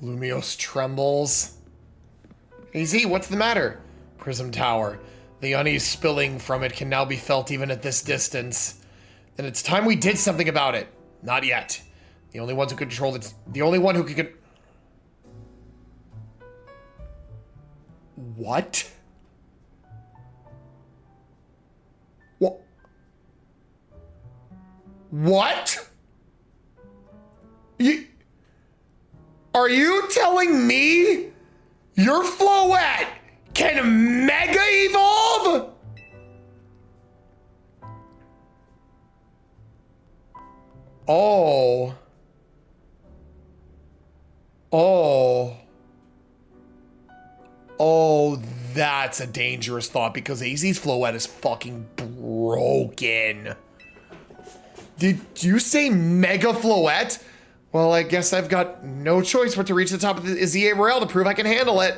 Lumios trembles. AZ, what's the matter? Prism Tower. The unease spilling from it can now be felt even at this distance. Then it's time we did something about it. Not yet. The only ones who could control it. The only one who could. What? What? What? Are you telling me your Floette can mega evolve? Oh. Oh. Oh, that's a dangerous thought because AZ's Floette is fucking broken. Did you say Mega Floette? Well, I guess I've got no choice but to reach the top of the ZA rail to prove I can handle it.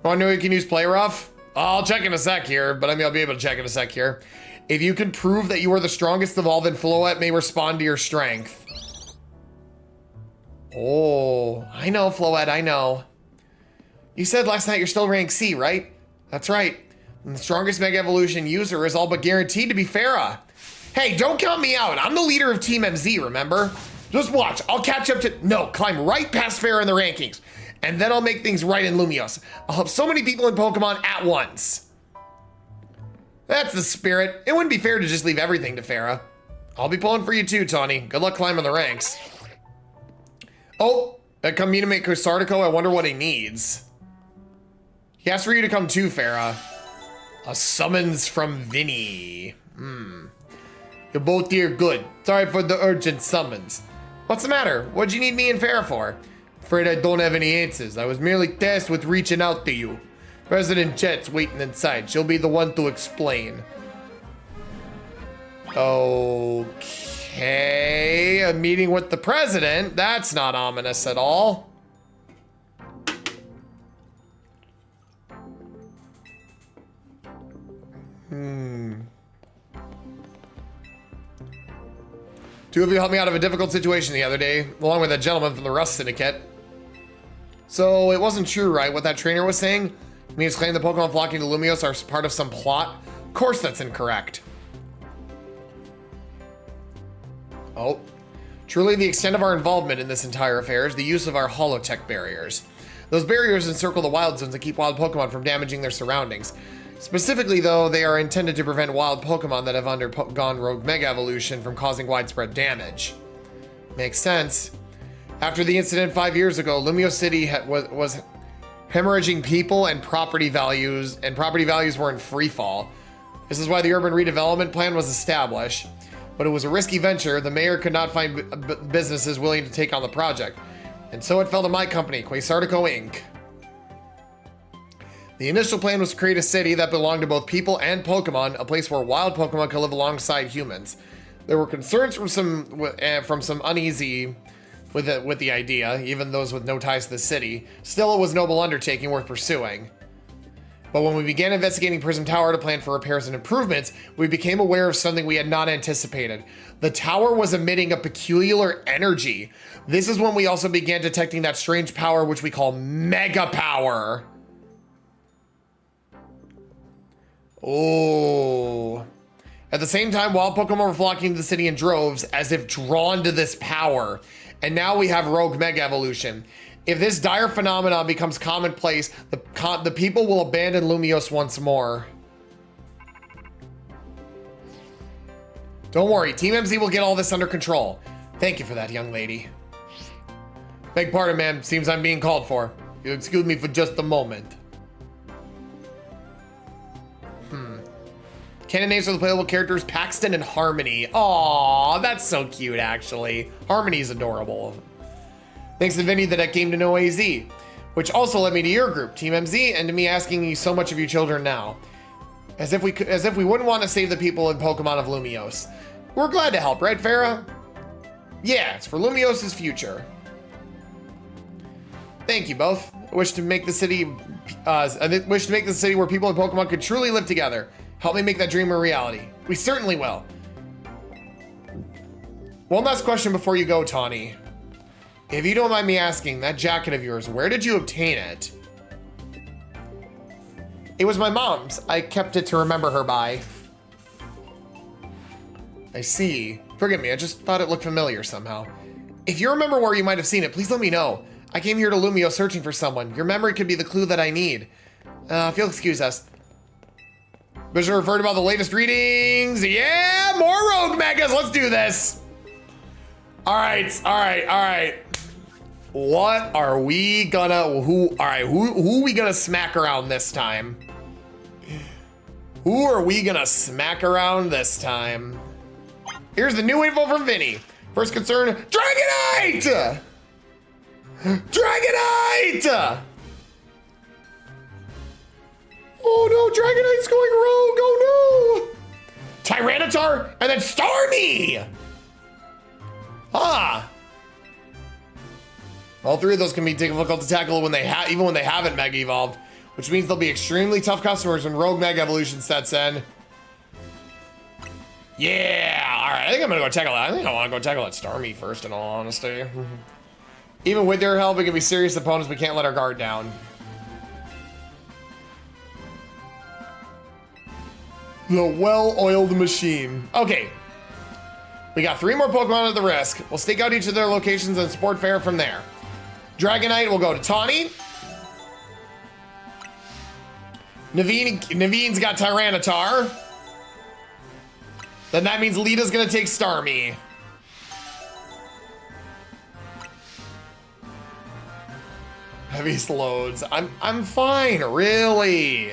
Oh, I know you can use Play Rough? I'll check in a sec here, but I mean, I'll be able to check in a sec here. If you can prove that you are the strongest of all, then Floette may respond to your strength. Oh, I know, Floette, I know. You said last night you're still rank C, right? That's right. And the strongest Mega Evolution user is all but guaranteed to be Farah. Hey, don't count me out. I'm the leader of Team MZ, remember? Just watch. I'll catch up to... No, climb right past Farah in the rankings. And then I'll make things right in Lumios. I'll help so many people in Pokemon at once. That's the spirit. It wouldn't be fair to just leave everything to Farah. I'll be pulling for you too, Tawny. Good luck climbing the ranks. Oh, that Kamina Sardico, I wonder what he needs. He asked for you to come too, Farah. A summons from Vinny. You're both here, good. Sorry for the urgent summons. What's the matter? What'd you need me and Farah for? Afraid I don't have any answers. I was merely tasked with reaching out to you. President Jet's waiting inside. She'll be the one to explain. Okay, a meeting with the president? That's not ominous at all. Two of you helped me out of a difficult situation the other day, along with a gentleman from the Rust Syndicate. So it wasn't true, right, what that trainer was saying? You mean it's claiming the Pokemon flocking to Lumios are part of some plot? Of course that's incorrect. Oh. Truly the extent of our involvement in this entire affair is the use of our holotech barriers. Those barriers encircle the wild zones and keep wild Pokemon from damaging their surroundings. Specifically, though, they are intended to prevent wild Pokemon that have undergone Rogue Mega Evolution from causing widespread damage. Makes sense. After the incident 5 years ago, Lumios City was hemorrhaging people and property values were in free fall. This is why the urban redevelopment plan was established. But it was a risky venture. The mayor could not find businesses willing to take on the project. And so it fell to my company, Quasartico Inc. The initial plan was to create a city that belonged to both people and Pokemon, a place where wild Pokemon could live alongside humans. There were concerns from some uneasy with the idea, even those with no ties to the city. Still, it was a noble undertaking worth pursuing. But when we began investigating Prism Tower to plan for repairs and improvements, we became aware of something we had not anticipated. The tower was emitting a peculiar energy. This is when we also began detecting that strange power which we call Mega Power. Oh. At the same time, wild Pokemon were flocking to the city in droves, as if drawn to this power. And now we have Rogue Mega Evolution. If this dire phenomenon becomes commonplace, the people will abandon Lumios once more. Don't worry, Team MZ will get all this under control. Thank you for that, young lady. Beg pardon, ma'am. Seems I'm being called for. You'll excuse me for just a moment. Canon names for the playable characters, Paxton and Harmony. Aww, that's so cute, actually. Harmony's adorable. Thanks to Vinny that came to know AZ, which also led me to your group, Team MZ, and to me asking you so much of you children now. As if we wouldn't want to save the people in Pokemon of Lumios. We're glad to help, right, Farah? Yeah, it's for Lumios' future. Thank you both. I wish to make the city where people and Pokemon could truly live together. Help me make that dream a reality. We certainly will. One last question before you go, Tawny. If you don't mind me asking, that jacket of yours, where did you obtain it? It was my mom's. I kept it to remember her by. I see. Forgive me, I just thought it looked familiar somehow. If you remember where you might have seen it, please let me know. I came here to Lumio searching for someone. Your memory could be the clue that I need. If you'll excuse us. Bishop referred about the latest readings. Yeah, more rogue megas. Let's do this. All right. What are we gonna, who are we gonna smack around this time? Who are we gonna smack around this time? Here's the new info from Vinny. First concern, Dragonite! Dragonite! Oh no, Dragonite's going rogue, oh no! Tyranitar, and then Starmie! Ah! All three of those can be difficult to tackle when even when they haven't Mega Evolved, which means they'll be extremely tough customers when Rogue Mega Evolution sets in. Yeah, all right, I think I'm gonna go tackle that. I think I wanna go tackle that Starmie first, in all honesty. Even with your help, it can be serious opponents. We can't let our guard down. The well-oiled machine. Okay. We got 3 more Pokemon at the risk. We'll stake out each of their locations and support fair from there. Dragonite will go to Tawny. Naveen's got Tyranitar. Then that means Lita's gonna take Starmie. Heavy loads. I'm fine, really.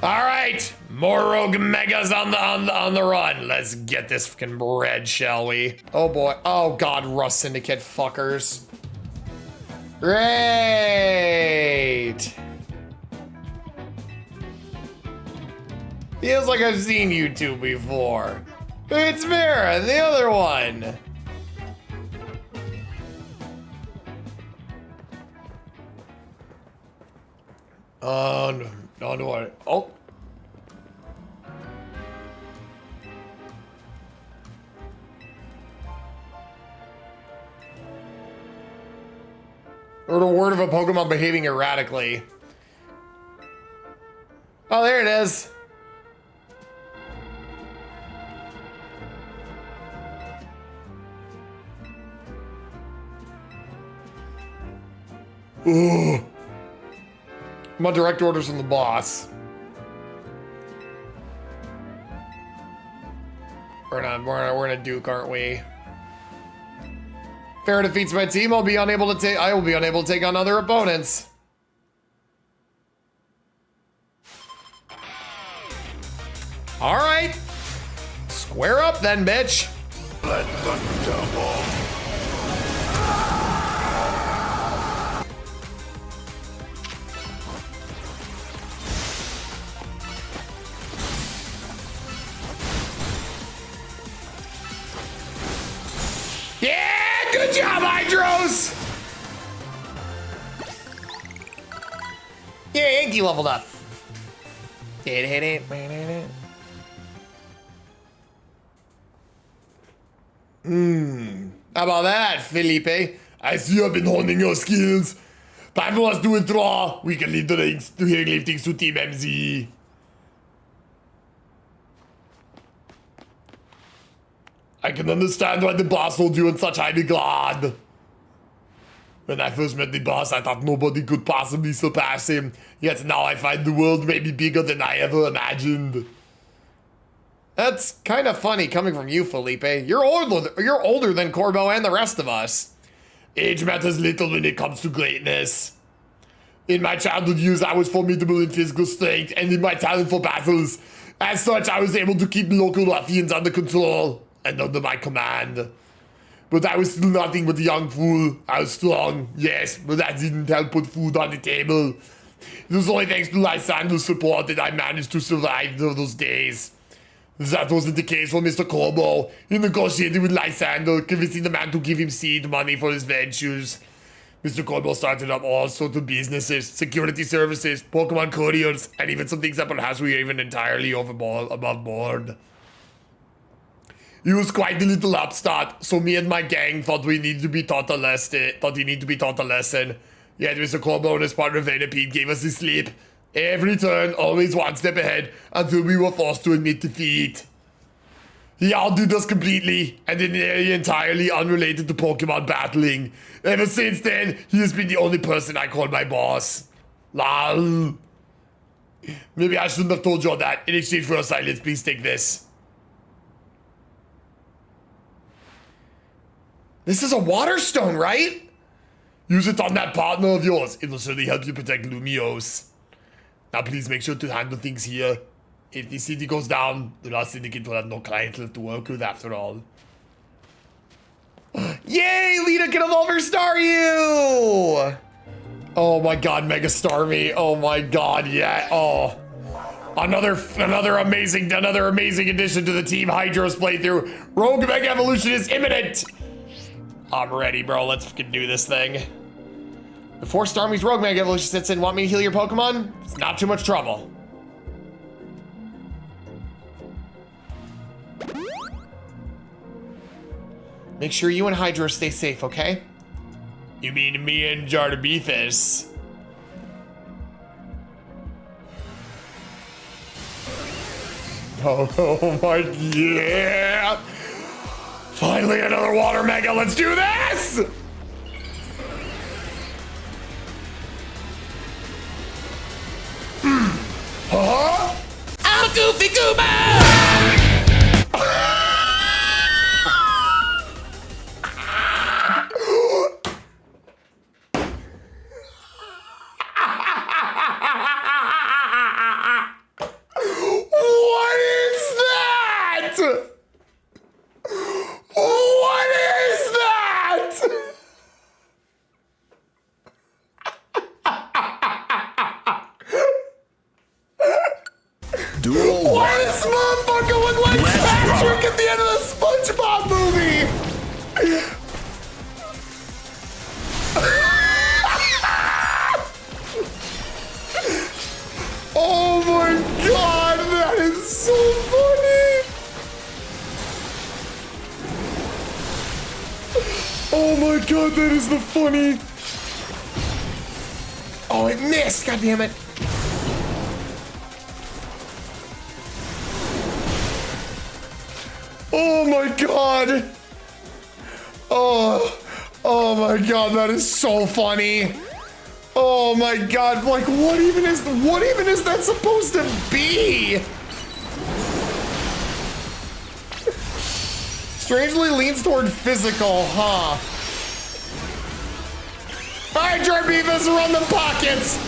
All right, more Rogue Megas on the run. Let's get this fucking bread, shall we? Oh boy, oh god, Rust Syndicate fuckers. Great. Feels like I've seen you two before. It's Vera, the other one. No, what? Oh. Or the word of a Pokemon behaving erratically. Oh, there it is. Ooh. I'm on direct orders from the boss. We're in a Duke, aren't we? Farrah defeats my team. I will be unable to take on other opponents. All right. Square up then, bitch. Let the double. Yeah, good job, Hydros! Yeah, Yankee leveled up. How about that, Felipe? I see you've been honing your skills. Time for us to withdraw. We can leave things to Team MZ. I can understand why the boss holds you in such high regard. When I first met the boss, I thought nobody could possibly surpass him. Yet now I find the world may be bigger than I ever imagined. That's kind of funny coming from you, Felipe. You're older than Corbo and the rest of us. Age matters little when it comes to greatness. In my childhood years, I was formidable in physical strength and in my talent for battles. As such, I was able to keep local ruffians under control and under my command. But I was still nothing but a young fool. I was strong, yes, but that didn't help put food on the table. It was only thanks to Lysander's support that I managed to survive those days. That wasn't the case for Mr. Corbo. He negotiated with Lysander, convincing the man to give him seed money for his ventures. Mr. Corbo started up all sorts of businesses, security services, Pokemon couriers, and even some things that perhaps we even entirely above board. He was quite a little upstart, so me and my gang thought we needed to be taught a lesson. Yet Mr. Corbo and his partner Venipede gave us the slip. Every turn, always one step ahead, until we were forced to admit defeat. He outdid us completely, and in an area entirely unrelated to Pokemon battling. Ever since then, he has been the only person I call my boss. Lol. Maybe I shouldn't have told you all that. In exchange for your silence, please take this. This is a water stone, right? Use it on that partner of yours. It will certainly help you protect Lumiose. Now please make sure to handle things here. If the city goes down, the Lost Syndicate will have no clients left to work with after all. Yay! Lita can evolve her Staryu! Oh my god, Mega Starmie. Oh my god, yeah. Oh. Another amazing addition to the Team Hydros playthrough. Rogue Mega Evolution is imminent! I'm ready, bro. Let's fucking do this thing. Before Starmie's Rogue Mega Evolution sets in, want me to heal your Pokemon? It's not too much trouble. Make sure you and Hydro stay safe, okay? You mean me and Jardabethus? Oh my, yeah! Finally another Water Mega, let's do this! Huh? Oh, Goofy Goober! What is that? What is that? Duel Why does this motherfucker look like Patrick at the end of the SpongeBob movie? Oh my god, that is so funny! Oh my god, that is the funny! Oh, it missed, god damn it! Oh my god! Oh my god, that is so funny! Oh my god, like what even is that supposed to be? Strangely leans toward physical, huh? Alright, Jarbivas, run the pockets!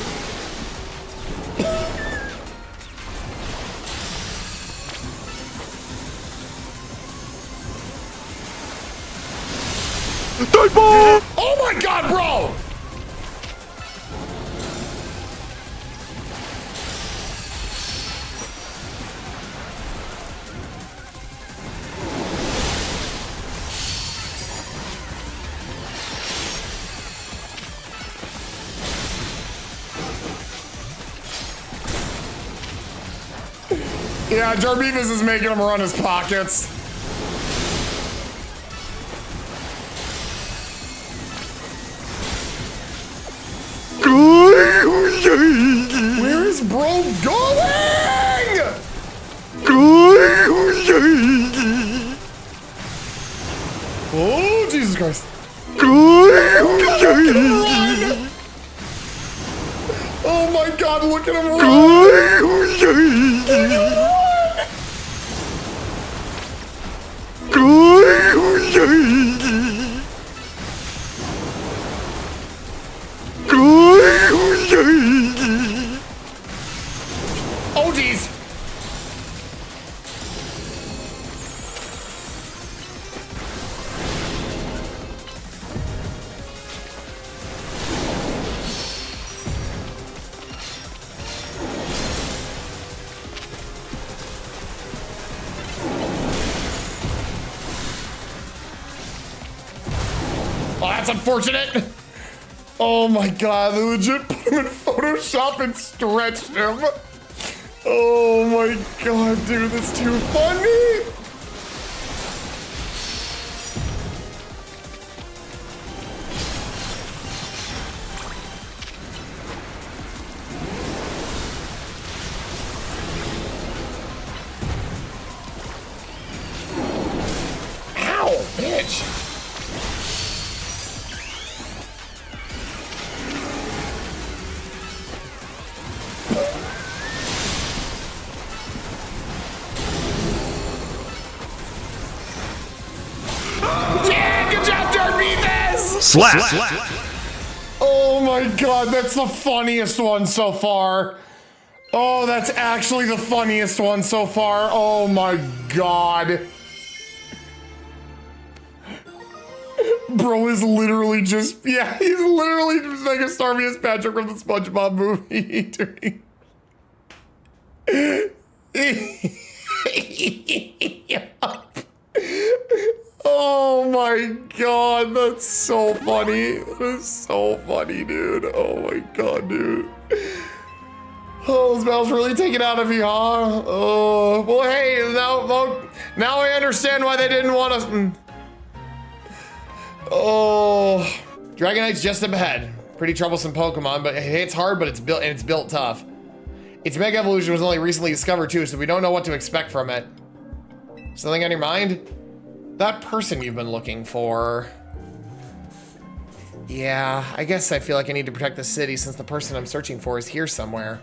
Oh my god, bro! Yeah, Jarbivas is making him run his pockets. Where is bro going? Oh, Jesus Christ. Oh my god, look at him Oh, jeez. Oh, that's unfortunate. Oh my god, they legit put him in Photoshop and stretched him. Oh my god, dude, that's too funny. Ow, bitch. Slap. Oh my god, that's the funniest one so far. Oh, that's actually the funniest one so far. Oh my god. Bro is literally just, yeah, he's literally just like a Starviest Patrick from the SpongeBob movie. Oh my god, that's so funny. That is so funny, dude. Oh my god, dude. Oh, this battle's really taken out of you, huh? Oh, well, hey, now I understand why they didn't want us. Oh, Dragonite's just up ahead. Pretty troublesome Pokemon, but it hits hard, but it's built tough. Its Mega Evolution was only recently discovered too, so we don't know what to expect from it. Something on your mind? That person you've been looking for. Yeah, I guess I feel like I need to protect the city since the person I'm searching for is here somewhere.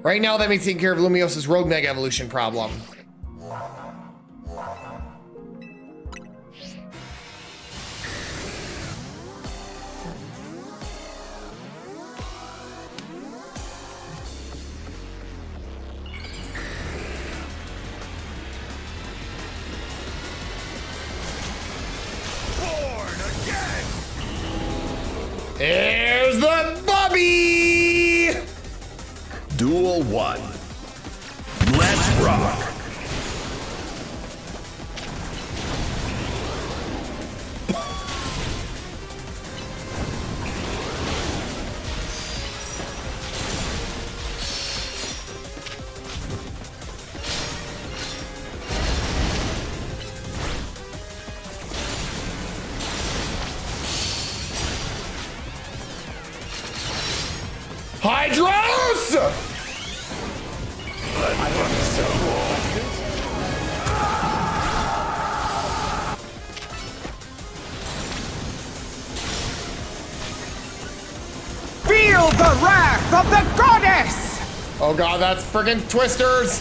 Right now, that means taking care of Lumios's Rogue Mega Evolution problem. Here's the Bubby! Duel 1. Let's rock. Hydros! Feel the wrath of the goddess! Oh god, that's friggin' Twisters!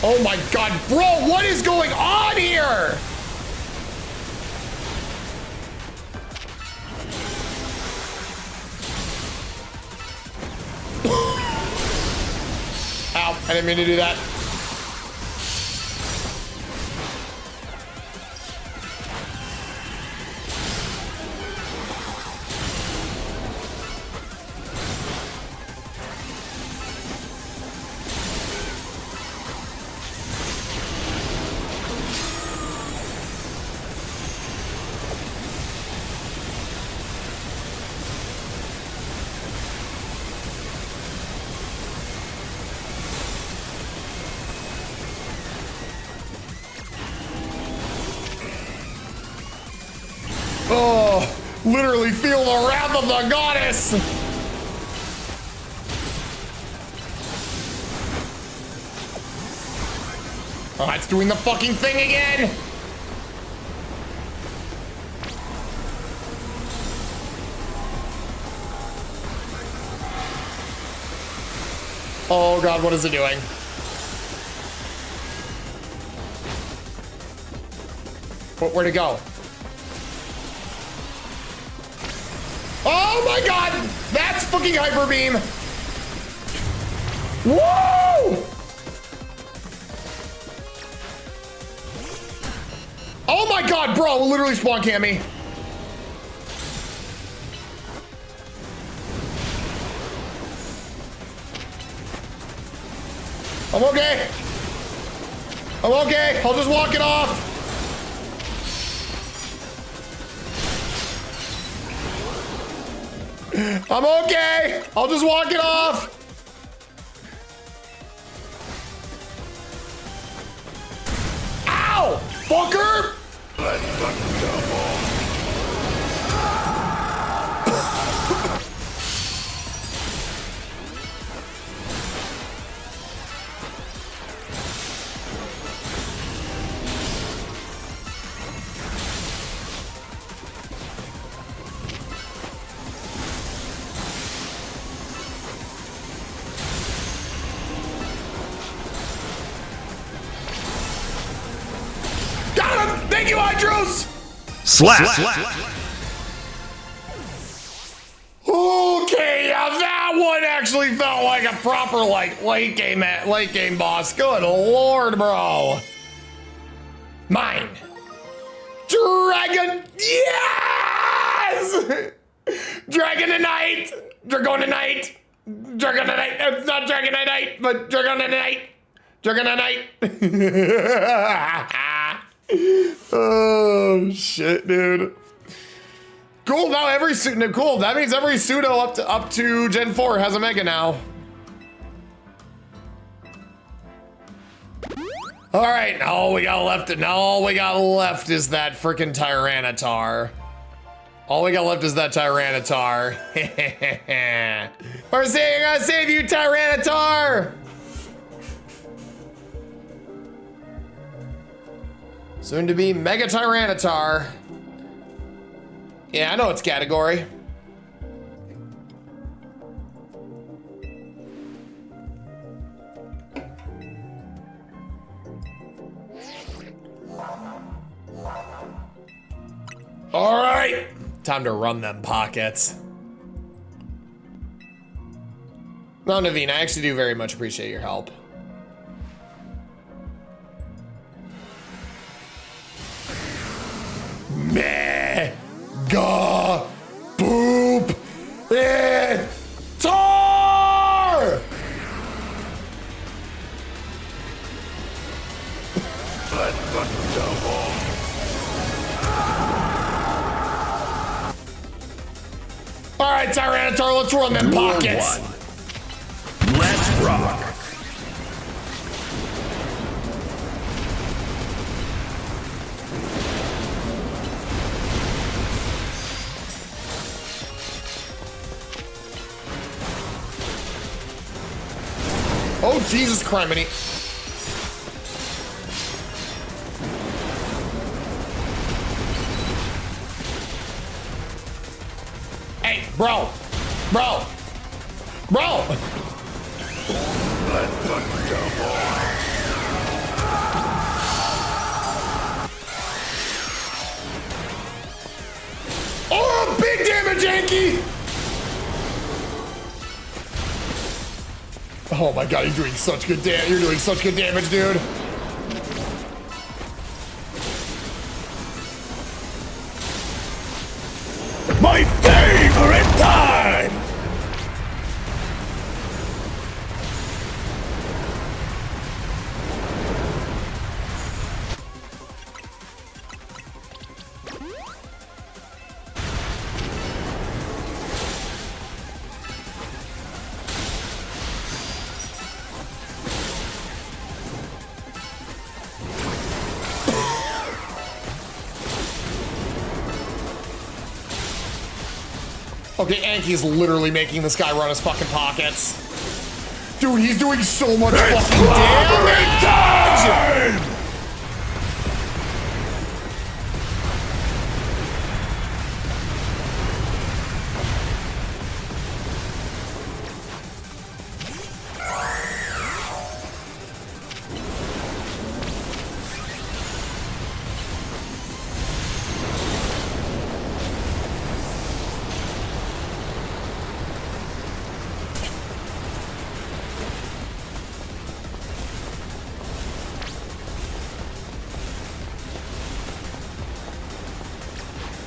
Oh my god, bro, what is going on here? Ow, I didn't mean to do that. Oh, literally feel the wrath of the goddess! Oh, it's doing the fucking thing again! Oh god, what is it doing? Where'd it go? Oh my god! That's fucking Hyper Beam! Woo! Oh my god, bro! Literally spawn cam me. I'm okay. I'm okay. I'll just walk it off. I'm okay. I'll just walk it off. Ow! Fucker! Got him! Thank you, Andros! Slap. Okay, yeah, that one actually felt like a proper late game boss. Good lord, bro. Mine. Dragon. Yes! Dragonite. Dragonite. Dragonite. It's not Dragonite, but Dragonite. Dragonite. Oh shit, dude. Cool. Now every cool. That means every pseudo up to Gen 4 has a mega now. All right. All we got left is that freaking Tyranitar. All we got left is that Tyranitar. We're gonna save you, Tyranitar. Soon to be Mega Tyranitar. Yeah, I know its category. All right, time to run them pockets. No, Naveen, I actually do very much appreciate your help. Mega poop tar. All right, Tyranitar, let's run them pockets. Let's rock. Oh, Jesus criminy. Hey, bro. Oh, big damage, Yankee. Oh my god, you're doing such good damage. You're doing such good damage, dude. My favorite time. Okay, Anki's literally making this guy run his fucking pockets. Dude, he's doing so much fucking damage!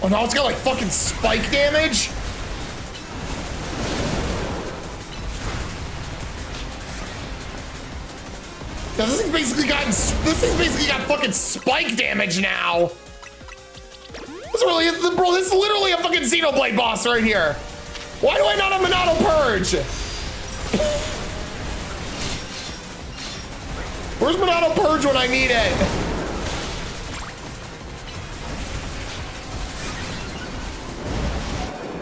Oh, now it's got like fucking spike damage? Now, this thing's basically got fucking spike damage now. This really is, bro, this is literally a fucking Xenoblade boss right here. Why do I not have Monado Purge? Where's Monado Purge when I need it?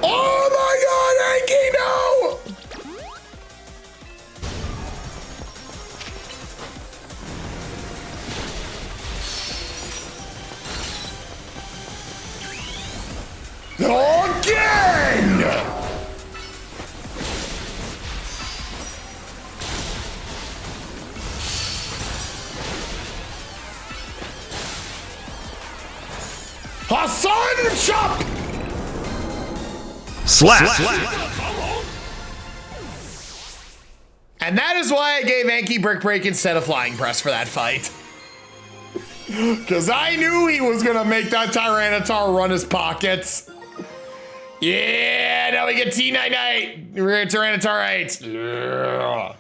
Oh my god, Anki, no! Again! Hassan Chop! Slap. And that is why I gave Anki Brick Break instead of Flying Press for that fight. Because I knew he was going to make that Tyranitar run his pockets. Yeah, now we get T-Night-Night. Tyranitar-ites. Yeah.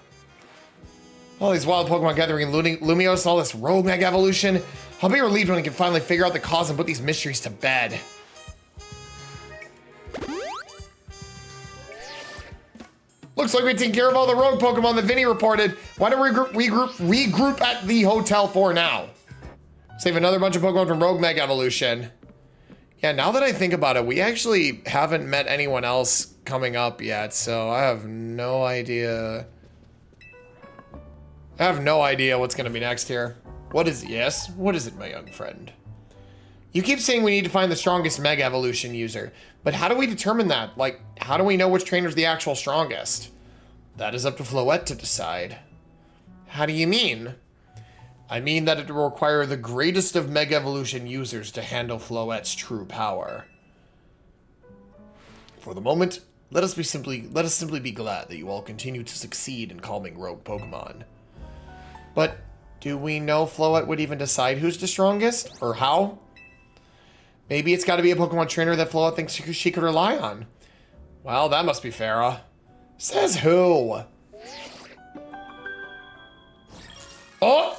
All these wild Pokemon gathering Lumios, all this rogue Mega Evolution. I'll be relieved when I can finally figure out the cause and put these mysteries to bed. Looks like we taken care of all the rogue Pokemon that Vinny reported. Why don't we regroup at the hotel for now? Save another bunch of Pokemon from Rogue Mega Evolution. Yeah, now that I think about it, we actually haven't met anyone else coming up yet, so I have no idea. I have no idea what's gonna be next here. What is, yes? What is it, my young friend? You keep saying we need to find the strongest Mega Evolution user, but how do we determine that? Like, how do we know which trainer's the actual strongest? That is up to Floette to decide. How do you mean? I mean that it will require the greatest of Mega Evolution users to handle Floette's true power. For the moment, let us simply be glad that you all continue to succeed in calming rogue Pokemon. But do we know Floette would even decide who's the strongest, or how? Maybe it's got to be a Pokemon trainer that Floette thinks she could rely on. Well, that must be Farah. Says who? Oh!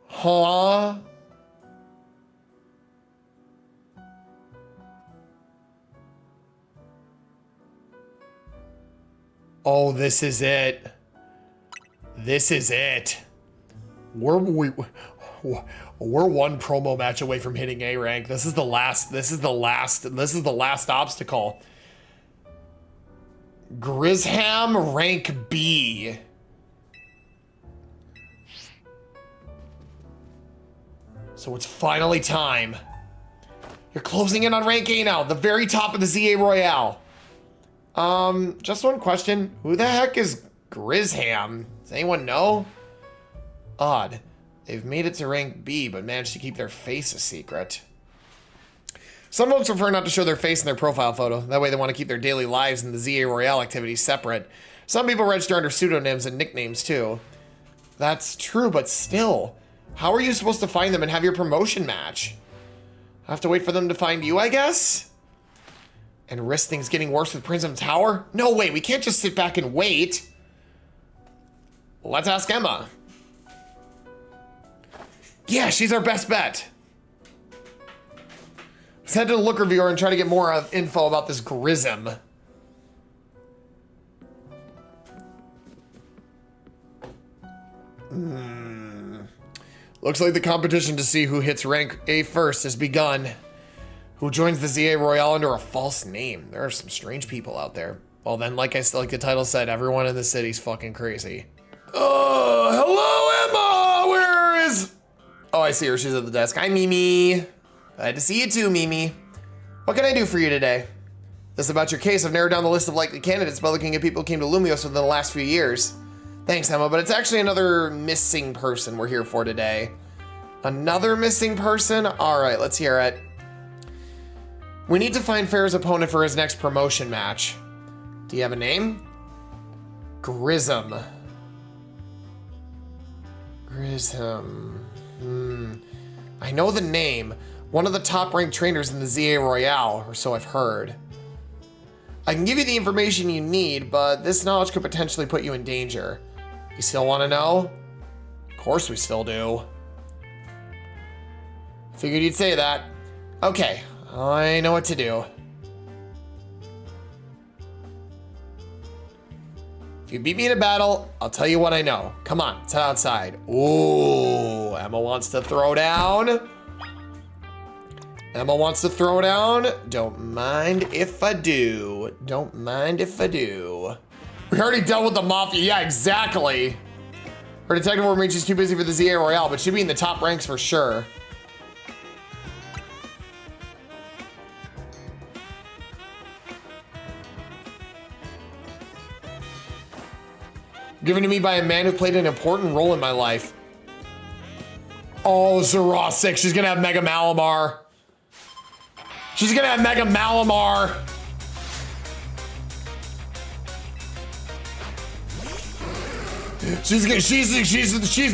Huh? Oh, this is it. This is it. We're one promo match away from hitting A rank. This is the last obstacle. Grisham rank B. So it's finally time. You're closing in on rank A now, the very top of the ZA Royale. Just one question. Who the heck is Grisham? Does anyone know? Odd. They've made it to rank B, but managed to keep their face a secret. Some folks prefer not to show their face in their profile photo. That way they want to keep their daily lives and the ZA Royale activities separate. Some people register under pseudonyms and nicknames too. That's true, but still. How are you supposed to find them and have your promotion match? I have to wait for them to find you, I guess? And risk things getting worse with Prism Tower? No way, we can't just sit back and wait. Let's ask Emma. Yeah, she's our best bet. Let's head to the Looker Viewer and try to get more info about this Grism. Looks like the competition to see who hits rank A first has begun. Who joins the ZA Royale under a false name? There are some strange people out there. Well then, like the title said, everyone in the city's fucking crazy. Hello Emma! Where is... Oh, I see her, she's at the desk. Hi Mimi. Glad to see you too, Mimi. What can I do for you today? This is about your case. I've narrowed down the list of likely candidates by looking at people who came to Lumios within the last few years. Thanks, Emma, but it's actually another missing person we're here for today. Another missing person? All right, let's hear it. We need to find Farah's opponent for his next promotion match. Do you have a name? Grism. Grism. I know the name. One of the top-ranked trainers in the ZA Royale, or so I've heard. I can give you the information you need, but this knowledge could potentially put you in danger. You still want to know? Of course we still do. Figured you'd say that. Okay, I know what to do. If you beat me in a battle, I'll tell you what I know. Come on, let's head outside. Ooh, Emma wants to throw down. Emma wants to throw down. Don't mind if I do. Don't mind if I do. We already dealt with the Mafia. Yeah, exactly. Her detective work means she's too busy for the ZA Royale, but she'd be in the top ranks for sure. Given to me by a man who played an important role in my life. Oh, Zeraw 6. She's gonna have Mega Malamar. She's gonna have Mega Malamar. She's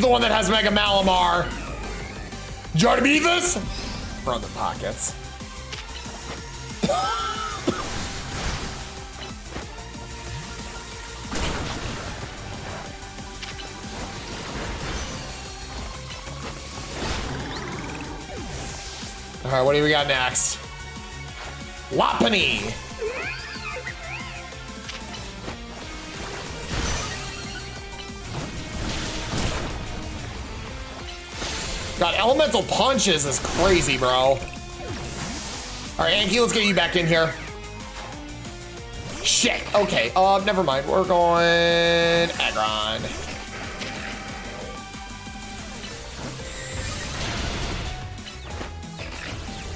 the one that has Mega Malamar. Do you want to beat this? Run the pockets. All right, what do we got next? Lopunny. God, elemental punches is crazy, bro. All right, Anki, let's get you back in here. Shit. Okay. Never mind. We're going Aggron.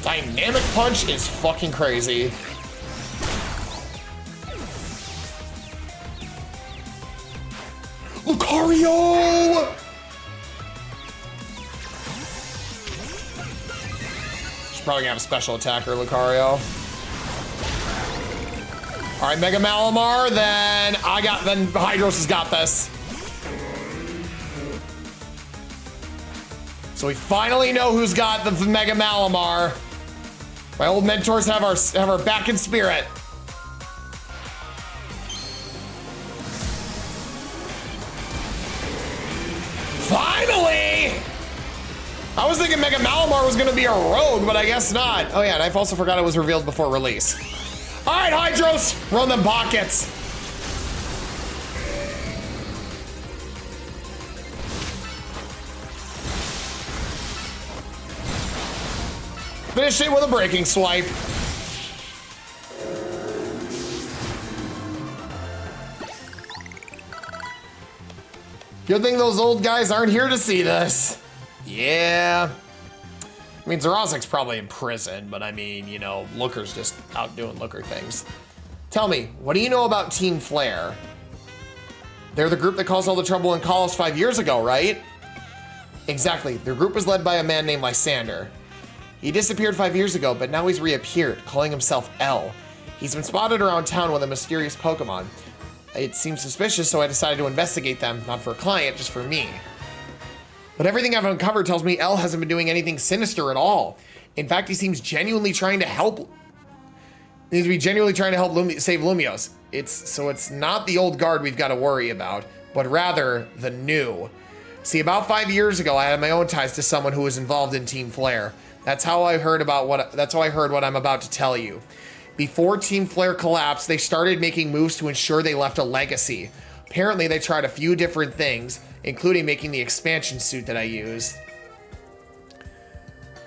Dynamic punch is fucking crazy. Lucario! She's probably gonna have a special attacker, Lucario. All right, Mega Malamar, then Hydros has got this. So we finally know who's got the Mega Malamar. My old mentors have our back in spirit. Finally! I was thinking Mega Malamar was gonna be a rogue, but I guess not. Oh yeah, and I've also forgot it was revealed before release. All right, Hydros, run them pockets. Finish it with a breaking swipe. Good thing those old guys aren't here to see this. Yeah. I mean, Zerozik's probably in prison, but I mean, you know, Looker's just out doing Looker things. Tell me, what do you know about Team Flare? They're the group that caused all the trouble in Kalos 5 years ago, right? Exactly. Their group was led by a man named Lysander. He disappeared 5 years ago, but now he's reappeared, calling himself L. He's been spotted around town with a mysterious Pokemon. It seemed suspicious, so I decided to investigate them, not for a client, just for me. But everything I've uncovered tells me L hasn't been doing anything sinister at all. In fact, he seems genuinely trying to help. He seems to be genuinely trying to help save Lumios. It's not the old guard we've got to worry about, but rather the new. See, about 5 years ago, I had my own ties to someone who was involved in Team Flare. That's how I heard what I'm about to tell you. Before Team Flare collapsed, they started making moves to ensure they left a legacy. Apparently, they tried a few different things, including making the expansion suit that I used.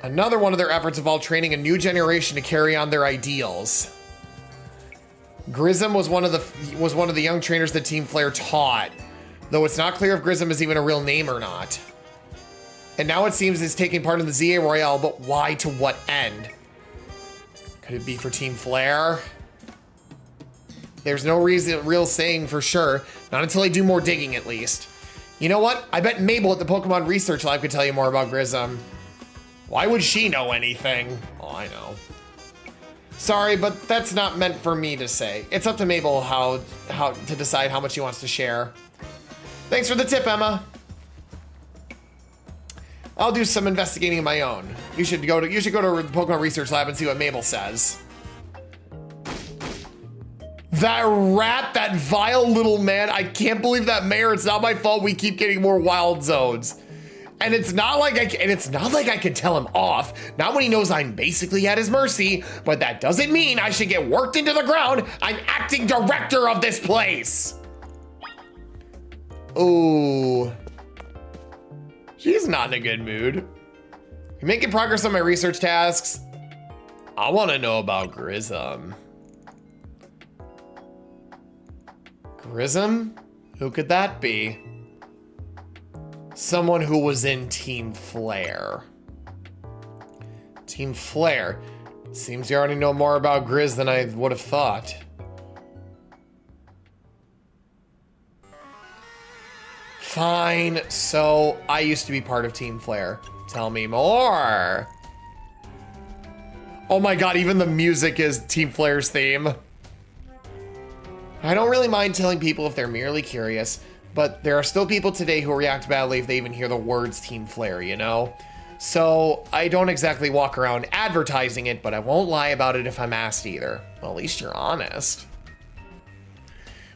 Another one of their efforts involved training a new generation to carry on their ideals. Grism was one of the young trainers that Team Flare taught, though it's not clear if Grism is even a real name or not. And now it seems it's taking part in the ZA Royale, but why, to what end? Could it be for Team Flare? There's no real saying for sure. Not until I do more digging, at least. You know what? I bet Mabel at the Pokemon Research Lab could tell you more about Grism. Why would she know anything? Oh, I know. Sorry, but that's not meant for me to say. It's up to Mabel how to decide how much she wants to share. Thanks for the tip, Emma. I'll do some investigating of my own. You should go to the Pokemon Research Lab and see what Mabel says. That rat, that vile little man. I can't believe that, Mayor. It's not my fault we keep getting more wild zones. And it's not like I could tell him off. Not when he knows I'm basically at his mercy, but that doesn't mean I should get worked into the ground. I'm acting director of this place. Ooh. She's not in a good mood. You making progress on my research tasks? I want to know about Grism. Grism? Who could that be? Someone who was in Team Flare. Team Flare. Seems you already know more about Grizz than I would have thought. Fine. So, I used to be part of Team Flare. Tell me more. Oh my god, even the music is Team Flare's theme. I don't really mind telling people if they're merely curious, but there are still people today who react badly if they even hear the words Team Flare, you know? So I don't exactly walk around advertising it, but I won't lie about it if I'm asked either. Well, at least you're honest.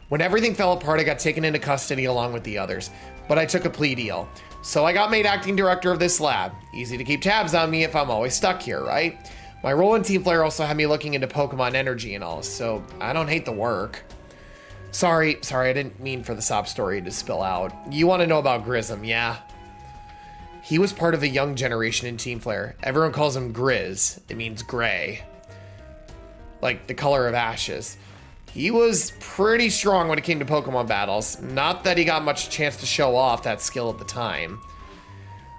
When everything fell apart, I got taken into custody along with the others, but I took a plea deal. So I got made acting director of this lab. Easy to keep tabs on me if I'm always stuck here, right? My role in Team Flare also had me looking into Pokemon energy and all, so I don't hate the work. Sorry, I didn't mean for the sob story to spill out. You want to know about Grism, yeah? He was part of the young generation in Team Flare. Everyone calls him Grizz. It means gray. Like the color of ashes. He was pretty strong when it came to Pokemon battles. Not that he got much chance to show off that skill at the time.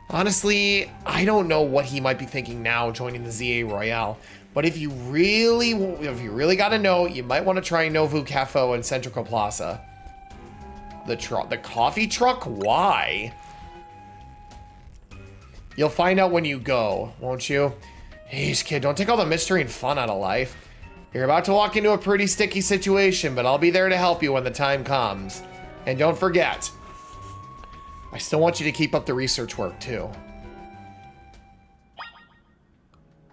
Honestly, I don't know what he might be thinking now joining the ZA Royale. But if you really gotta know, you might want to try Novu Cafo in Central Plaza. The coffee truck? Why? You'll find out when you go, won't you? Jeez, kid, don't take all the mystery and fun out of life. You're about to walk into a pretty sticky situation, but I'll be there to help you when the time comes. And don't forget, I still want you to keep up the research work, too.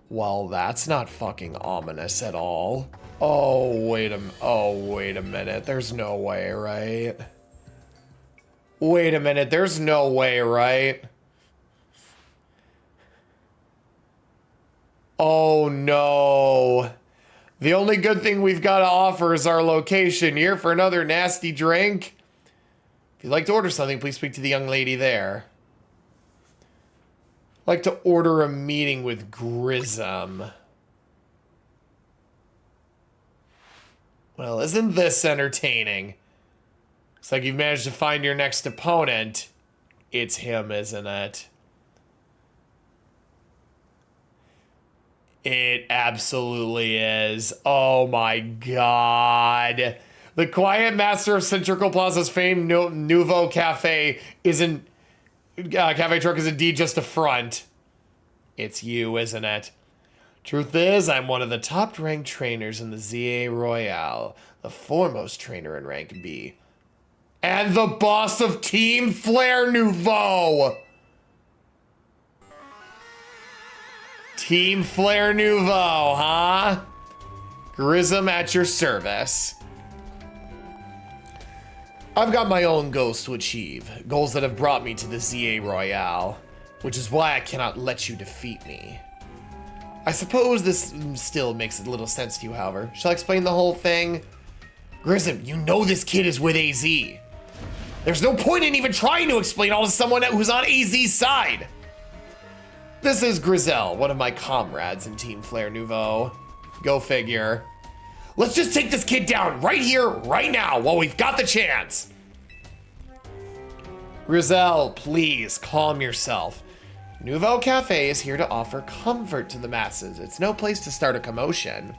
Well, that's not fucking ominous at all. Oh, wait a minute. There's no way, right? Wait a minute. There's no way, right? Oh, no. The only good thing we've got to offer is our location. Here for another nasty drink? If you'd like to order something, please speak to the young lady there. I'd like to order a meeting with Grism. Well, isn't this entertaining? Looks like you've managed to find your next opponent. It's him, isn't it? It absolutely is. Oh my god. The quiet master of Centrical Plaza's famed Nouveau Cafe isn't... cafe truck is indeed just a front. It's you, isn't it? Truth is, I'm one of the top-ranked trainers in the ZA Royale, the foremost trainer in rank B, and the boss of Team Flare Nouveau! Team Flare Nouveau, huh? Grism at your service. I've got my own goals to achieve, goals that have brought me to the ZA Royale, which is why I cannot let you defeat me. I suppose this still makes a little sense to you, however. Shall I explain the whole thing? Grism, you know this kid is with AZ. There's no point in even trying to explain all to someone who's on AZ's side. This is Grizel, one of my comrades in Team Flare Nouveau. Go figure. Let's just take this kid down right here, right now, while we've got the chance. Grizel, please calm yourself. Nouveau Cafe is here to offer comfort to the masses. It's no place to start a commotion.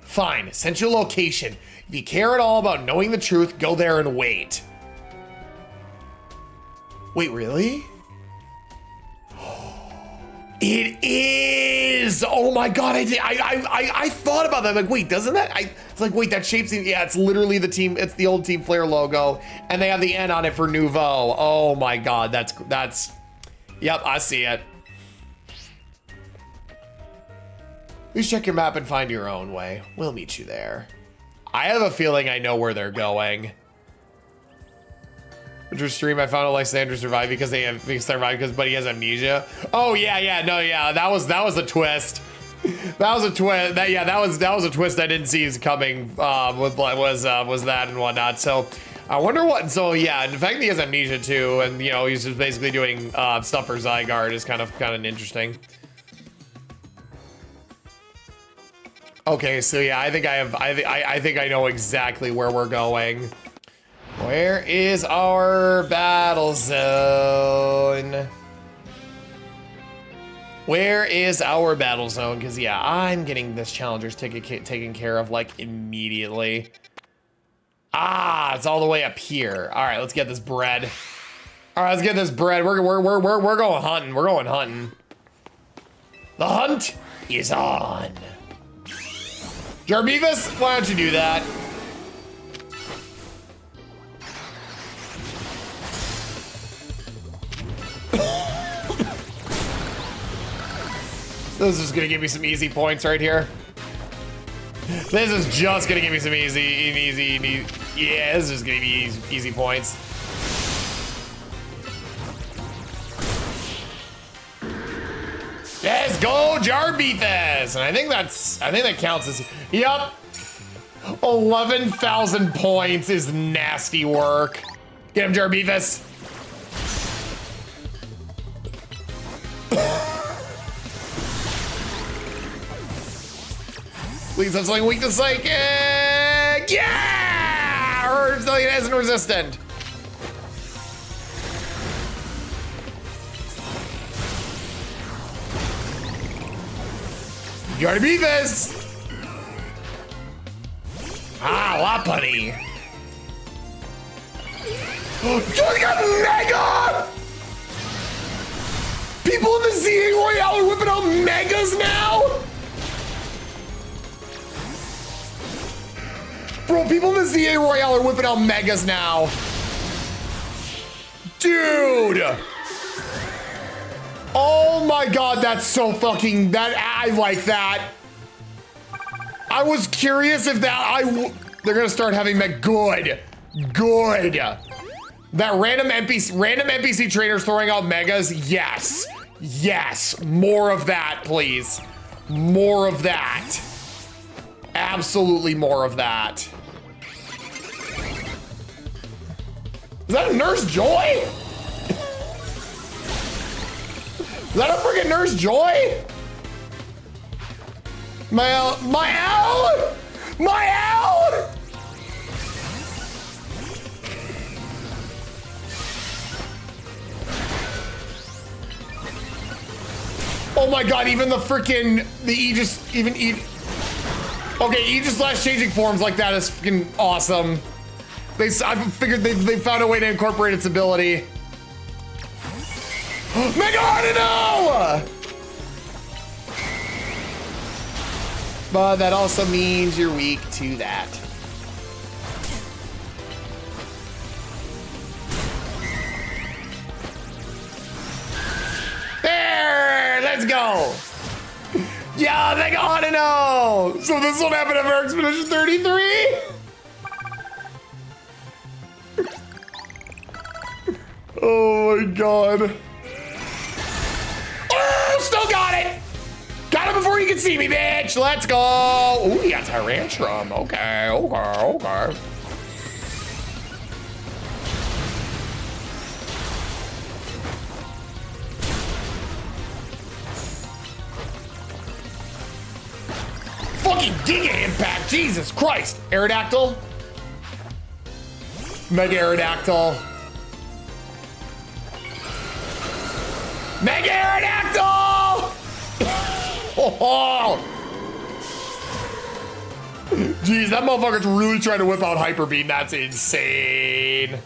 Fine, central location. If you care at all about knowing the truth, go there and wait. Wait, really? It is! Oh my god, I thought about that. I'm like, wait, doesn't that? It's like, wait, that shape's, yeah, it's literally the team, it's the old Team Flare logo, and they have the N on it for Nouveau. Oh my god, that's, yep, I see it. Please check your map and find your own way. We'll meet you there. I have a feeling I know where they're going. Which stream I found Alexander survived because but he has amnesia. Oh yeah, no, yeah, that was a twist. That was a twist. That was a twist I didn't see is coming. Was that and whatnot. So I wonder what. So yeah, the fact that he has amnesia too, and you know he's just basically doing stuff for Zygarde is kind of interesting. Okay, so yeah, I think I think I know exactly where we're going. Where is our battle zone? Where is our battle zone? Because yeah, I'm getting this challenger's ticket taken care of like immediately. Ah, it's all the way up here. All right, let's get this bread. All right, let's get this bread. We're going hunting. We're going hunting. The hunt is on. Jarbevis, why don't you do that? This is gonna give me some easy points right here. This is just gonna give me some easy. Yeah, this is gonna be easy points. Let's go, Jarbevis! And I think that counts as, yup. 11,000 points is nasty work. Get him, Jarbevis. Please have something weak to psychic. Yeah! Or something that isn't resistant. You gotta beat this. Ah, Lopunny. Just got mega! People in the ZA Royale are whipping out megas now? Bro, people in the ZA Royale are whipping out megas now. Dude. Oh my God, that's so fucking, I like that. I was curious if they're gonna start having that good. That random NPC trainers throwing out megas, yes. Yes, more of that, please. More of that. Absolutely more of that. Is that a Nurse Joy? Is that a freaking Nurse Joy? My L! Oh my God, even the freaking, okay, Aegis slash changing forms like that is freaking awesome. I figured they found a way to incorporate its ability. Mega Artino! But that also means you're weak to that. There! Let's go! Yeah, Mega Artino! So this will happen after Expedition 33? Oh my God. Oh, still got it. Got it before you can see me, bitch. Let's go. Oh, you got Tyrantrum. Okay. Fucking Giga Impact. Jesus Christ. Aerodactyl. Mega Aerodactyl. Mega Aerodactyl! Oh! Jeez, that motherfucker's really trying to whip out Hyper Beam. That's insane.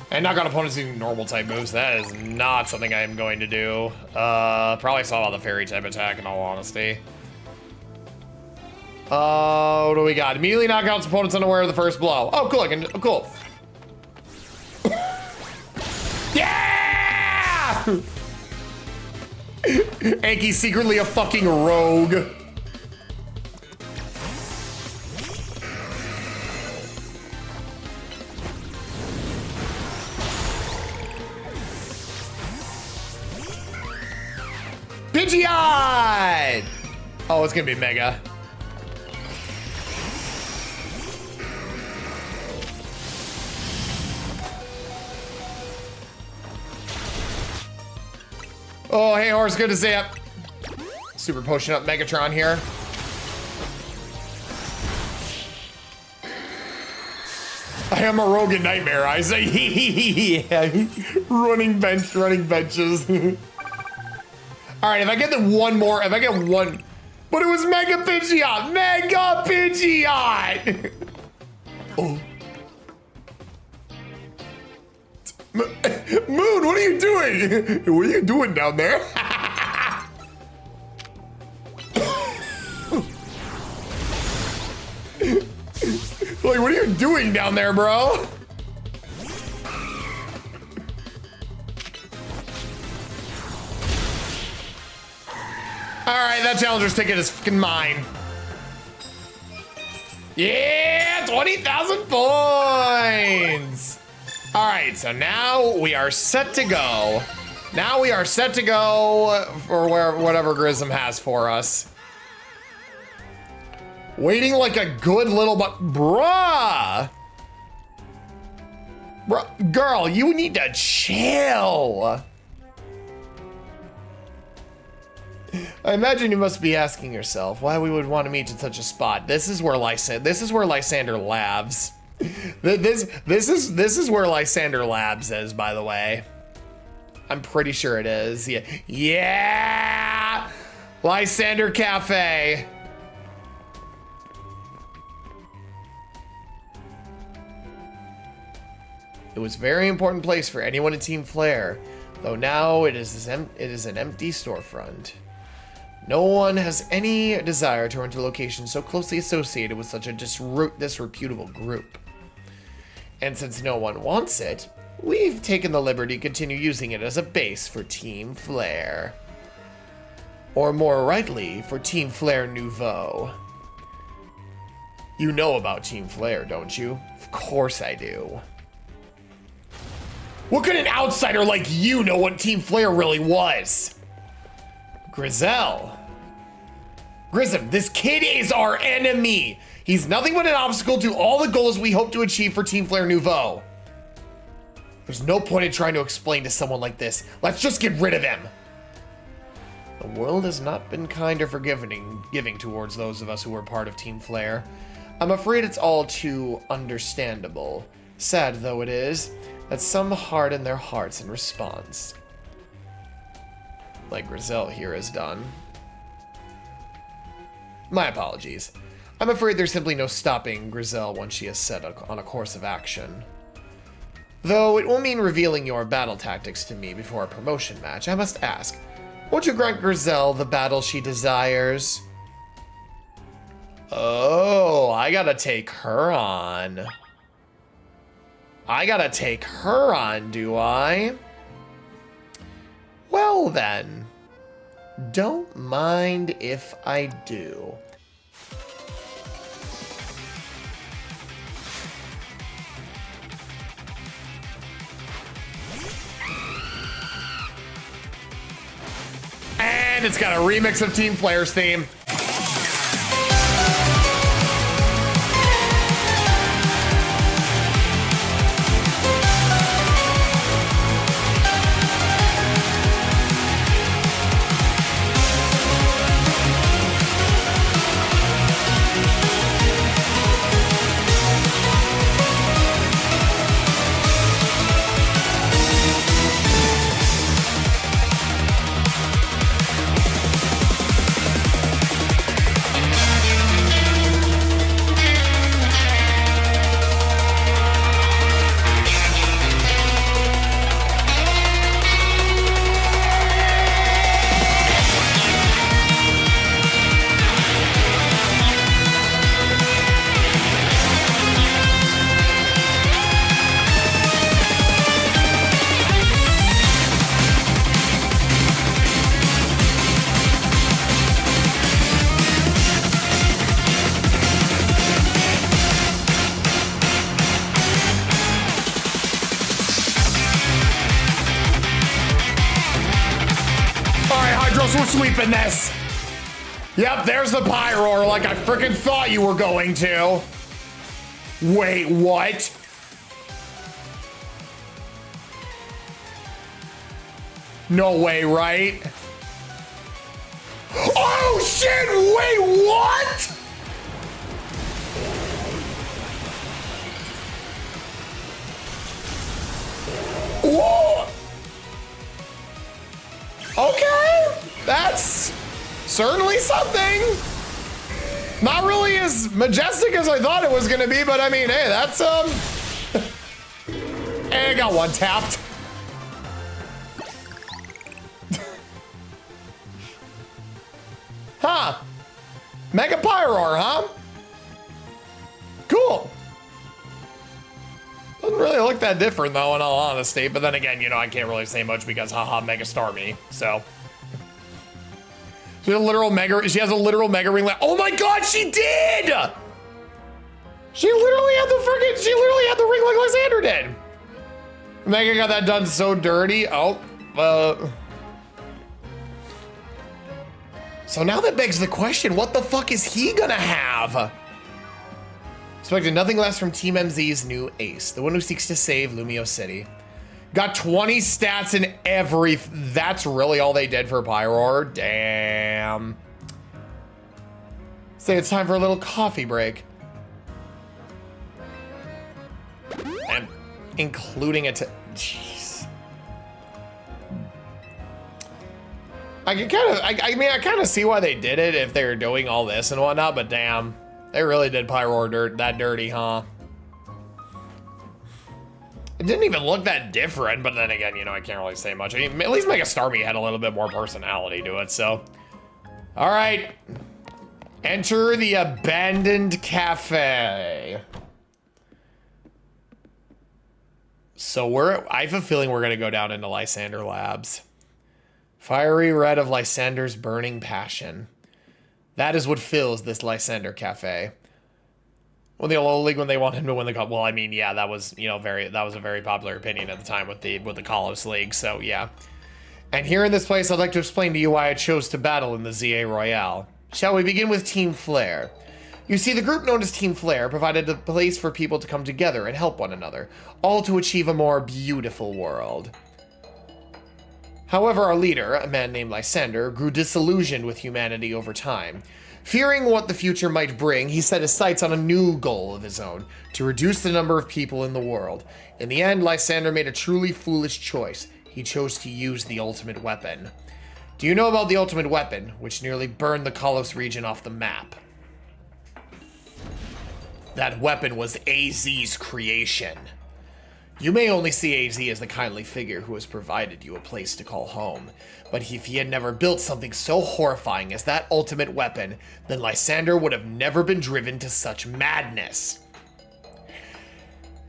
And knock out opponents using normal type moves. That is not something I am going to do. Probably saw about the fairy type attack in all honesty. What do we got? Immediately knock out opponents unaware of the first blow. Oh, cool. Cool. Yeah! Anki's secretly a fucking rogue. Pidgeot! Oh, it's gonna be Mega. Oh, hey, horse, good to see ya. Super potion up Megatron here. I am a Rogan nightmare, I say. Yeah. Running benches. All right, if I get the one more, if I get one, but it was Mega Pidgeot, Mega Pidgeot. Oh. Moon, what are you doing? What are you doing down there? Like, what are you doing down there, bro? All right, that challenger's ticket is fucking mine. Yeah, 20,000 points. All right, so now we are set to go. Now we are set to go for whatever Grism has for us. Waiting like a good little bruh. Girl, you need to chill. I imagine you must be asking yourself why we would want to meet in such a spot. This is where Lysander labs. This is where Lysander Labs is, by the way. I'm pretty sure it is. Yeah. Yeah! Lysander Cafe. It was a very important place for anyone in Team Flare, though now it is an empty storefront. No one has any desire to enter a location so closely associated with such a disreputable group. And since no one wants it, we've taken the liberty to continue using it as a base for Team Flare. Or more rightly, for Team Flare Nouveau. You know about Team Flare, don't you? Of course I do. What could an outsider like you know what Team Flare really was? Grism, this kid is our enemy. He's nothing but an obstacle to all the goals we hope to achieve for Team Flare Nouveau. There's no point in trying to explain to someone like this. Let's just get rid of him. The world has not been kind or giving towards those of us who were part of Team Flare. I'm afraid it's all too understandable. Sad though it is, that some harden their hearts in response. Like Grisel here has done. My apologies. I'm afraid there's simply no stopping Grisel once she is set on a course of action. Though it will mean revealing your battle tactics to me before a promotion match, I must ask, won't you grant Grisel the battle she desires? Oh, I gotta take her on. Do I? Well then, don't mind if I do. And it's got a remix of Team Flare's theme. knows we're sweeping this. Yep, there's the Pyroar like I freaking thought you were going to. Wait, what? No way, right? Oh shit, wait, what? Whoa. Okay, that's certainly something. Not really as majestic as I thought it was gonna be, but I mean, hey, that's Hey, I got one tapped. Huh. Mega Pyroar, huh? Cool. Doesn't really look that different though, in all honesty, but then again, you know, I can't really say much because haha, Mega Star me, so. She has a literal Mega Ring. Oh my god, she did! She literally had the ring like Lysander did. Mega got that done so dirty. Oh, so now that begs the question, what the fuck is he gonna have? Expected nothing less from Team MZ's new ace, the one who seeks to save Lumio City. Got 20 stats in every, that's really all they did for Pyroar? Damn. Say it's time for a little coffee break. And including it to, jeez. I can kind of, I mean, I kind of see why they did it if they were doing all this and whatnot, but damn. They really did Pyroar that dirty, huh? It didn't even look that different, but then again, you know, I can't really say much. I mean, at least Mega Starmie had a little bit more personality to it, so. All right. Enter the abandoned cafe. So I have a feeling we're gonna go down into Lysander Labs. Fiery red of Lysander's burning passion. That is what fills this Lysander cafe. When the Alola League, when they want him to win the cup, well, I mean, yeah, that was, you know, that was a very popular opinion at the time with the Kalos League, so yeah. And here in this place, I'd like to explain to you why I chose to battle in the ZA Royale. Shall we begin with Team Flare? You see, the group known as Team Flare provided a place for people to come together and help one another, all to achieve a more beautiful world. However, our leader, a man named Lysander, grew disillusioned with humanity over time. Fearing what the future might bring, he set his sights on a new goal of his own, to reduce the number of people in the world. In the end, Lysander made a truly foolish choice. He chose to use the ultimate weapon. Do you know about the ultimate weapon, which nearly burned the Kalos region off the map? That weapon was AZ's creation. You may only see AZ as the kindly figure who has provided you a place to call home, but if he had never built something so horrifying as that ultimate weapon, then Lysander would have never been driven to such madness.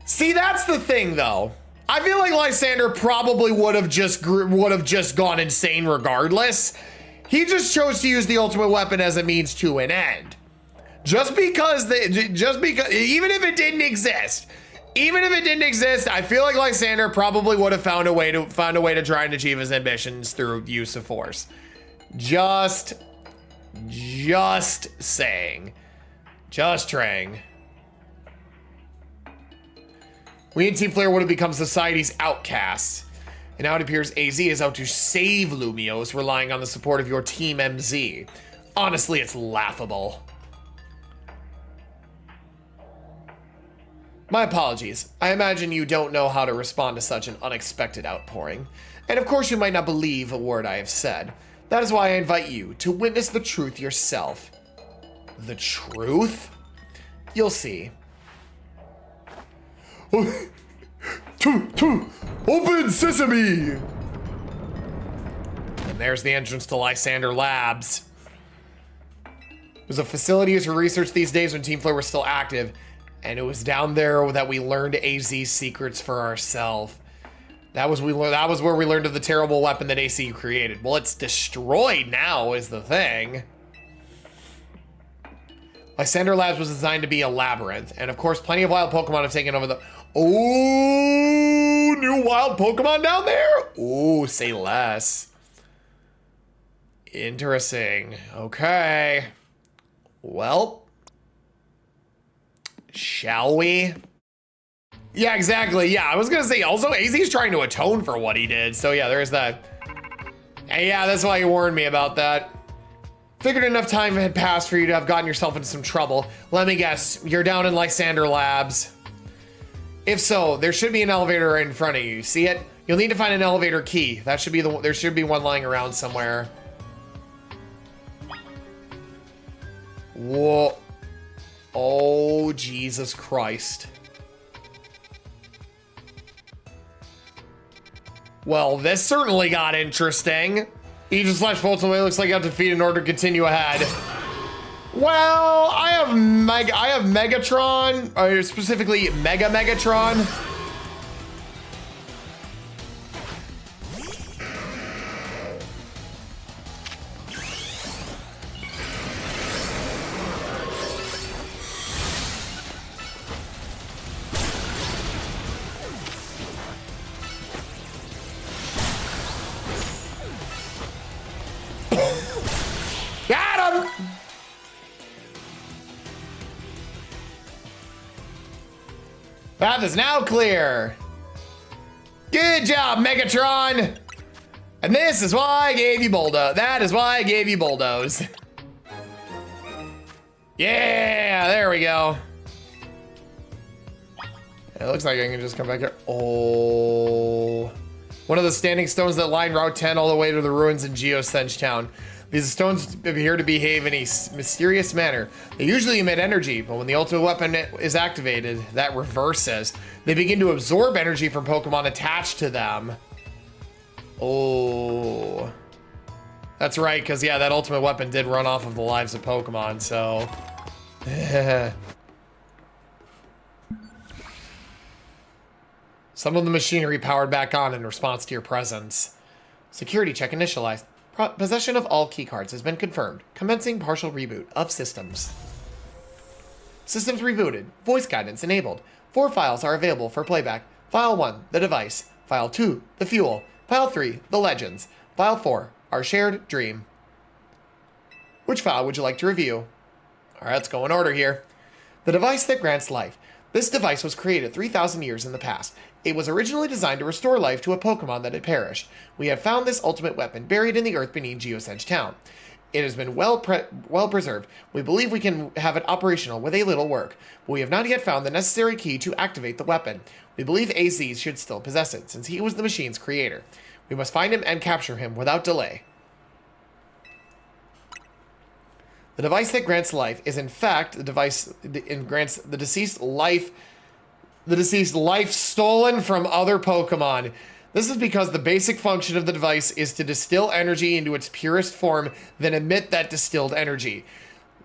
See, that's the thing though. I feel like Lysander probably would have just gone insane regardless. He just chose to use the ultimate weapon as a means to an end. Just because even if it didn't exist, I feel like Lysander probably would have found a way to try and achieve his ambitions through use of force. Just saying. Just trying. We in Team Flare would have become society's outcasts. And now it appears AZ is out to save Lumios, relying on the support of your Team MZ. Honestly, it's laughable. My apologies. I imagine you don't know how to respond to such an unexpected outpouring. And of course you might not believe a word I have said. That is why I invite you to witness the truth yourself. The truth? You'll see. Open sesame! And there's the entrance to Lysander Labs. It was a facility used for research these days when Team Flare was still active. And it was down there that we learned AZ's secrets for ourselves. That was where we learned of the terrible weapon that AC created. Well, it's destroyed now is the thing. Lysander Labs was designed to be a labyrinth. And of course, plenty of wild Pokemon have taken over the... Oh, new wild Pokemon down there? Oh, say less. Interesting. Okay. Well, shall we? Yeah, exactly. Yeah, I was gonna say also AZ's trying to atone for what he did. So yeah, there's that. And yeah, that's why you warned me about that. Figured enough time had passed for you to have gotten yourself into some trouble. Let me guess, you're down in Lysander Labs. If so, there should be an elevator right in front of you. See it? You'll need to find an elevator key. That should be there should be one lying around somewhere. Whoa. Oh, Jesus Christ. Well, this certainly got interesting. Aegis slash bolts away looks like you have to defeat in order to continue ahead. Well, I have Megatron, or specifically Megatron. Got him! Path is now clear. Good job, Megatron! And this is why I gave you Bulldoze. That is why I gave you Bulldoze. Yeah, there we go. It looks like I can just come back here. Oh. One of the standing stones that line Route 10 all the way to the ruins in Geosenge Town. These stones appear to behave in a mysterious manner. They usually emit energy, but when the ultimate weapon is activated, that reverses. They begin to absorb energy from Pokemon attached to them. Oh. That's right, because yeah, that ultimate weapon did run off of the lives of Pokemon, so... Some of the machinery powered back on in response to your presence. Security check initialized. Possession of all keycards has been confirmed. Commencing partial reboot of systems. Systems rebooted. Voice guidance enabled. 4 files are available for playback. File 1, the device. File 2, the fuel. File 3, the legends. File 4, our shared dream. Which file would you like to review? Alright, let's go in order here. The device that grants life. This device was created 3,000 years in the past. It was originally designed to restore life to a Pokemon that had perished. We have found this ultimate weapon buried in the earth beneath Geosenge Town. It has been well preserved. We believe we can have it operational with a little work, but we have not yet found the necessary key to activate the weapon. We believe AZ should still possess it, since he was the machine's creator. We must find him and capture him without delay. The device that grants life is in fact the device that grants the deceased life stolen from other Pokemon. This is because the basic function of the device is to distill energy into its purest form, then emit that distilled energy.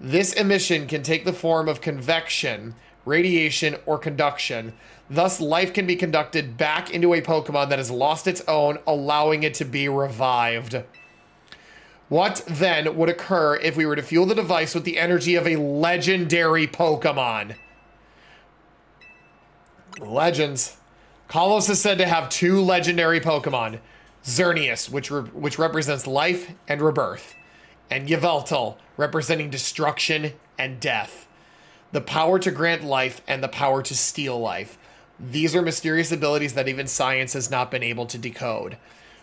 This emission can take the form of convection, radiation, or conduction. Thus, life can be conducted back into a Pokemon that has lost its own, allowing it to be revived. What then would occur if we were to fuel the device with the energy of a legendary Pokemon? Legends. Kalos is said to have 2 legendary Pokemon. Xerneas, which represents life and rebirth. And Yveltal, representing destruction and death. The power to grant life and the power to steal life. These are mysterious abilities that even science has not been able to decode.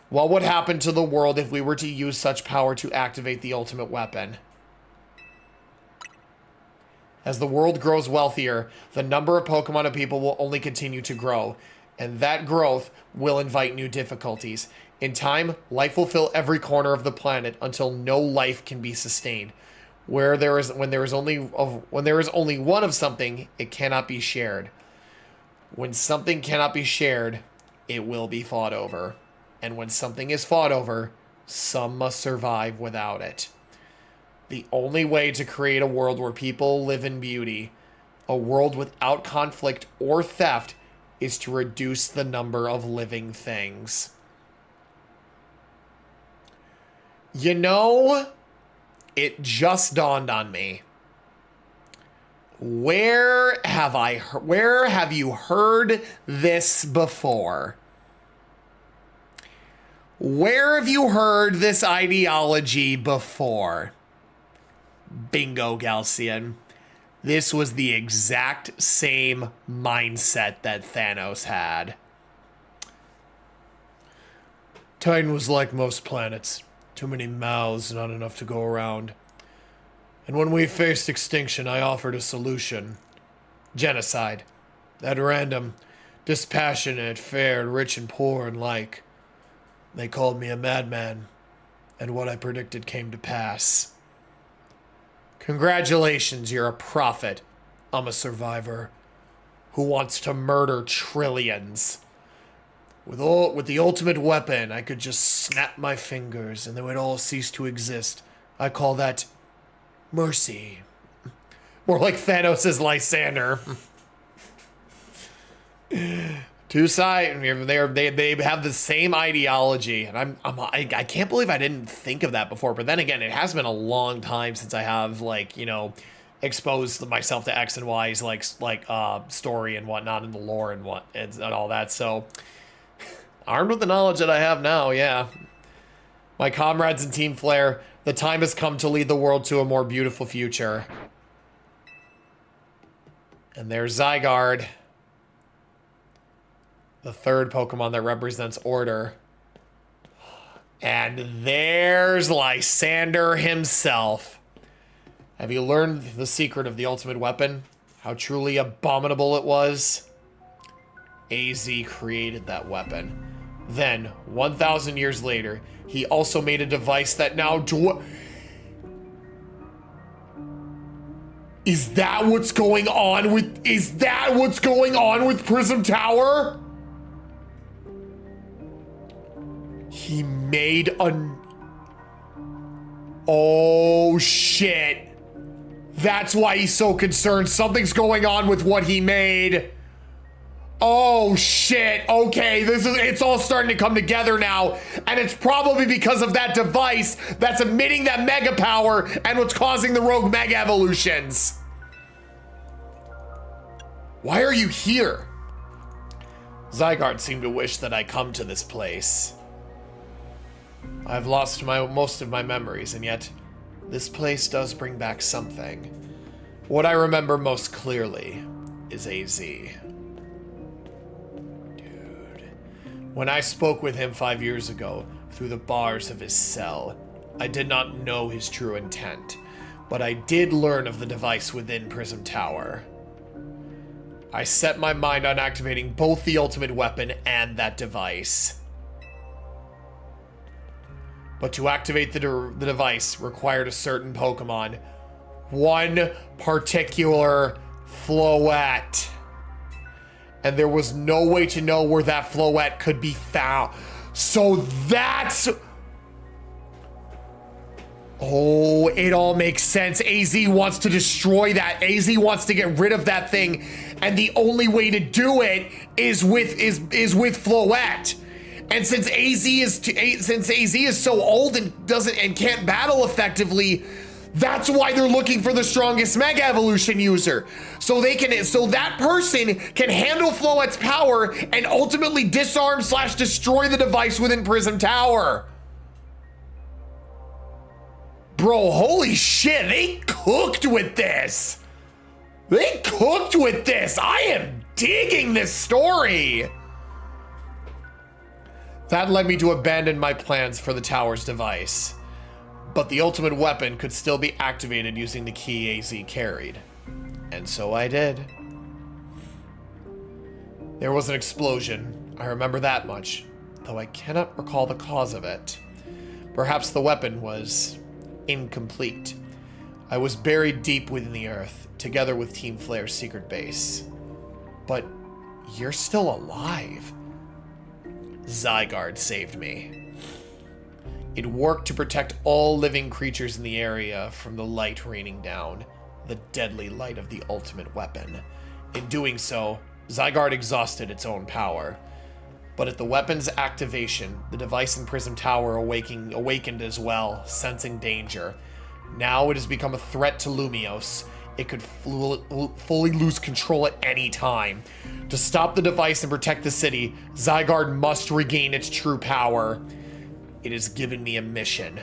What would happen to the world if we were to use such power to activate the ultimate weapon? As the world grows wealthier, the number of Pokemon and people will only continue to grow, and that growth will invite new difficulties. In time, life will fill every corner of the planet until no life can be sustained. When there is only one of something, it cannot be shared. When something cannot be shared, it will be fought over. And when something is fought over, some must survive without it. The only way to create a world where people live in beauty, a world without conflict or theft, is to reduce the number of living things. You know, it just dawned on me. Where have you heard this before? Where have you heard this ideology before? Bingo, Galcian. This was the exact same mindset that Thanos had. Titan was like most planets. Too many mouths, not enough to go around. And when we faced extinction, I offered a solution. Genocide. At random. Dispassionate, fair, rich and poor and like. They called me a madman. And what I predicted came to pass. Congratulations, you're a prophet. I'm a survivor. Who wants to murder trillions. With the ultimate weapon, I could just snap my fingers and they would all cease to exist. I call that mercy. More like Thanos' Lysander. Two sides, they have the same ideology, and I can't believe I didn't think of that before. But then again, it has been a long time since I have exposed myself to X and Y's story and whatnot in the lore and all that. So armed with the knowledge that I have now, yeah. My comrades in Team Flare, the time has come to lead the world to a more beautiful future. And there's Zygarde. The third Pokemon that represents order. And there's Lysander himself. Have you learned the secret of the ultimate weapon? How truly abominable it was? AZ created that weapon. Then, 1,000 years later, he also made a device that now Is that what's going on with Prism Tower? He made Oh shit. That's why he's so concerned. Something's going on with what he made. Oh shit. Okay, it's all starting to come together now. And it's probably because of that device that's emitting that mega power and what's causing the rogue mega evolutions. Why are you here? Zygarde seemed to wish that I come to this place. I've lost most of my memories, and yet this place does bring back something. What I remember most clearly is AZ. When I spoke with him 5 years ago, through the bars of his cell, I did not know his true intent, but I did learn of the device within Prism Tower. I set my mind on activating both the ultimate weapon and that device. But to activate the device required a certain Pokemon. One particular Floette. And there was no way to know where that Floette could be found. So that's... Oh, it all makes sense. AZ wants to destroy that. AZ wants to get rid of that thing. And the only way to do it is with Floette. And since AZ is so old and can't battle effectively, that's why they're looking for the strongest Mega Evolution user. So that person can handle Floette's power and ultimately disarm/destroy the device within Prism Tower. Bro, holy shit, they cooked with this. I am digging this story. That led me to abandon my plans for the tower's device. But the ultimate weapon could still be activated using the key AZ carried. And so I did. There was an explosion, I remember that much, though I cannot recall the cause of it. Perhaps the weapon was incomplete. I was buried deep within the earth, together with Team Flare's secret base. But you're still alive. Zygarde saved me. It worked to protect all living creatures in the area from the light raining down, the deadly light of the ultimate weapon. In doing so, Zygarde exhausted its own power. But at the weapon's activation, the device in Prism Tower awakened as well, sensing danger. Now it has become a threat to Lumios. It could fully lose control at any time. To stop the device and protect the city, Zygarde must regain its true power. It has given me a mission.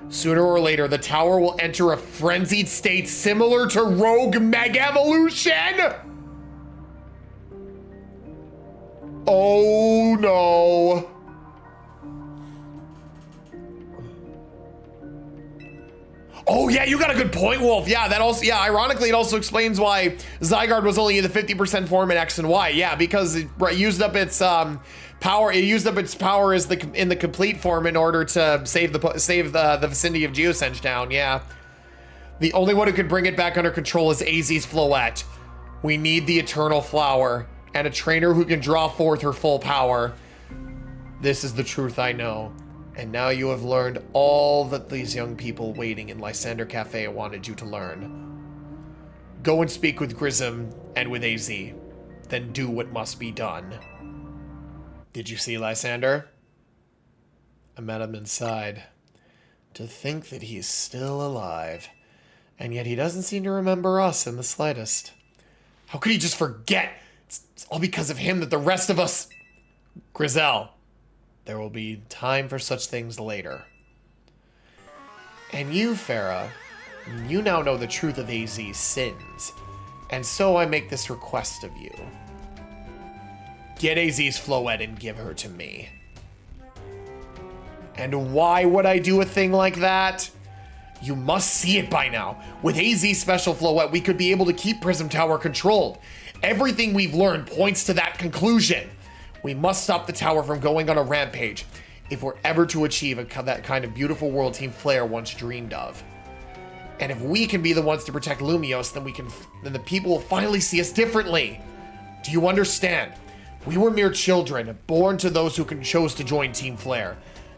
Sooner or later, the tower will enter a frenzied state similar to Rogue Mega Evolution! Oh no. Oh yeah, you got a good point, Wolf. Yeah, that also, yeah, ironically, it also explains why Zygarde was only in the 50% form in X and Y. Yeah, because it used up its power. It used up its power as in the complete form in order to save the vicinity of Geosenge down. Yeah. The only one who could bring it back under control is AZ's Floette. We need the Eternal Flower and a trainer who can draw forth her full power. This is the truth I know. And now you have learned all that these young people waiting in Lysander Cafe wanted you to learn. Go and speak with Grism and with AZ. Then do what must be done. Did you see Lysander? I met him inside. To think that he's still alive. And yet he doesn't seem to remember us in the slightest. How could he just forget? It's all because of him that the rest of us... Grizel. There will be time for such things later. And you, Farah, you now know the truth of AZ's sins. And so I make this request of you. Get AZ's Floette and give her to me. And why would I do a thing like that? You must see it by now. With AZ's special Floette, we could be able to keep Prism Tower controlled. Everything we've learned points to that conclusion. We must stop the tower from going on a rampage if we're ever to achieve that kind of beautiful world Team Flare once dreamed of. And if we can be the ones to protect Lumiose, then the people will finally see us differently. Do you understand? We were mere children, born to those who chose to join Team Flare.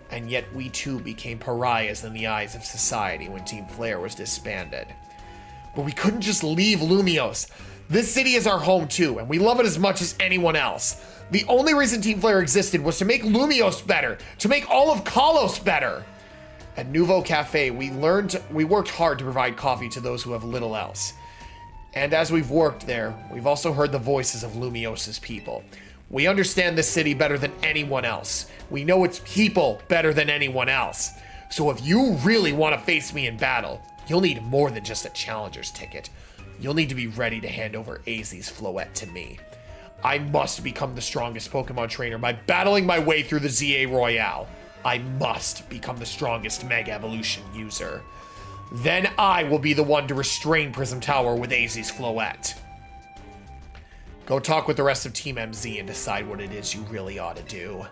And yet we too became pariahs in the eyes of society when Team Flare was disbanded. But we couldn't just leave Lumiose. This city is our home too, and we love it as much as anyone else. The only reason Team Flare existed was to make Lumiose better, to make all of Kalos better. At Nouveau Cafe, we worked hard to provide coffee to those who have little else. And as we've worked there, we've also heard the voices of Lumiose's people. We understand this city better than anyone else. We know its people better than anyone else. So if you really want to face me in battle, you'll need more than just a challenger's ticket. You'll need to be ready to hand over AZ's Floette to me. I must become the strongest Pokemon trainer by battling my way through the ZA Royale. I must become the strongest Mega Evolution user. Then I will be the one to restrain Prism Tower with AZ's Floette. Go talk with the rest of Team MZ and decide what it is you really ought to do.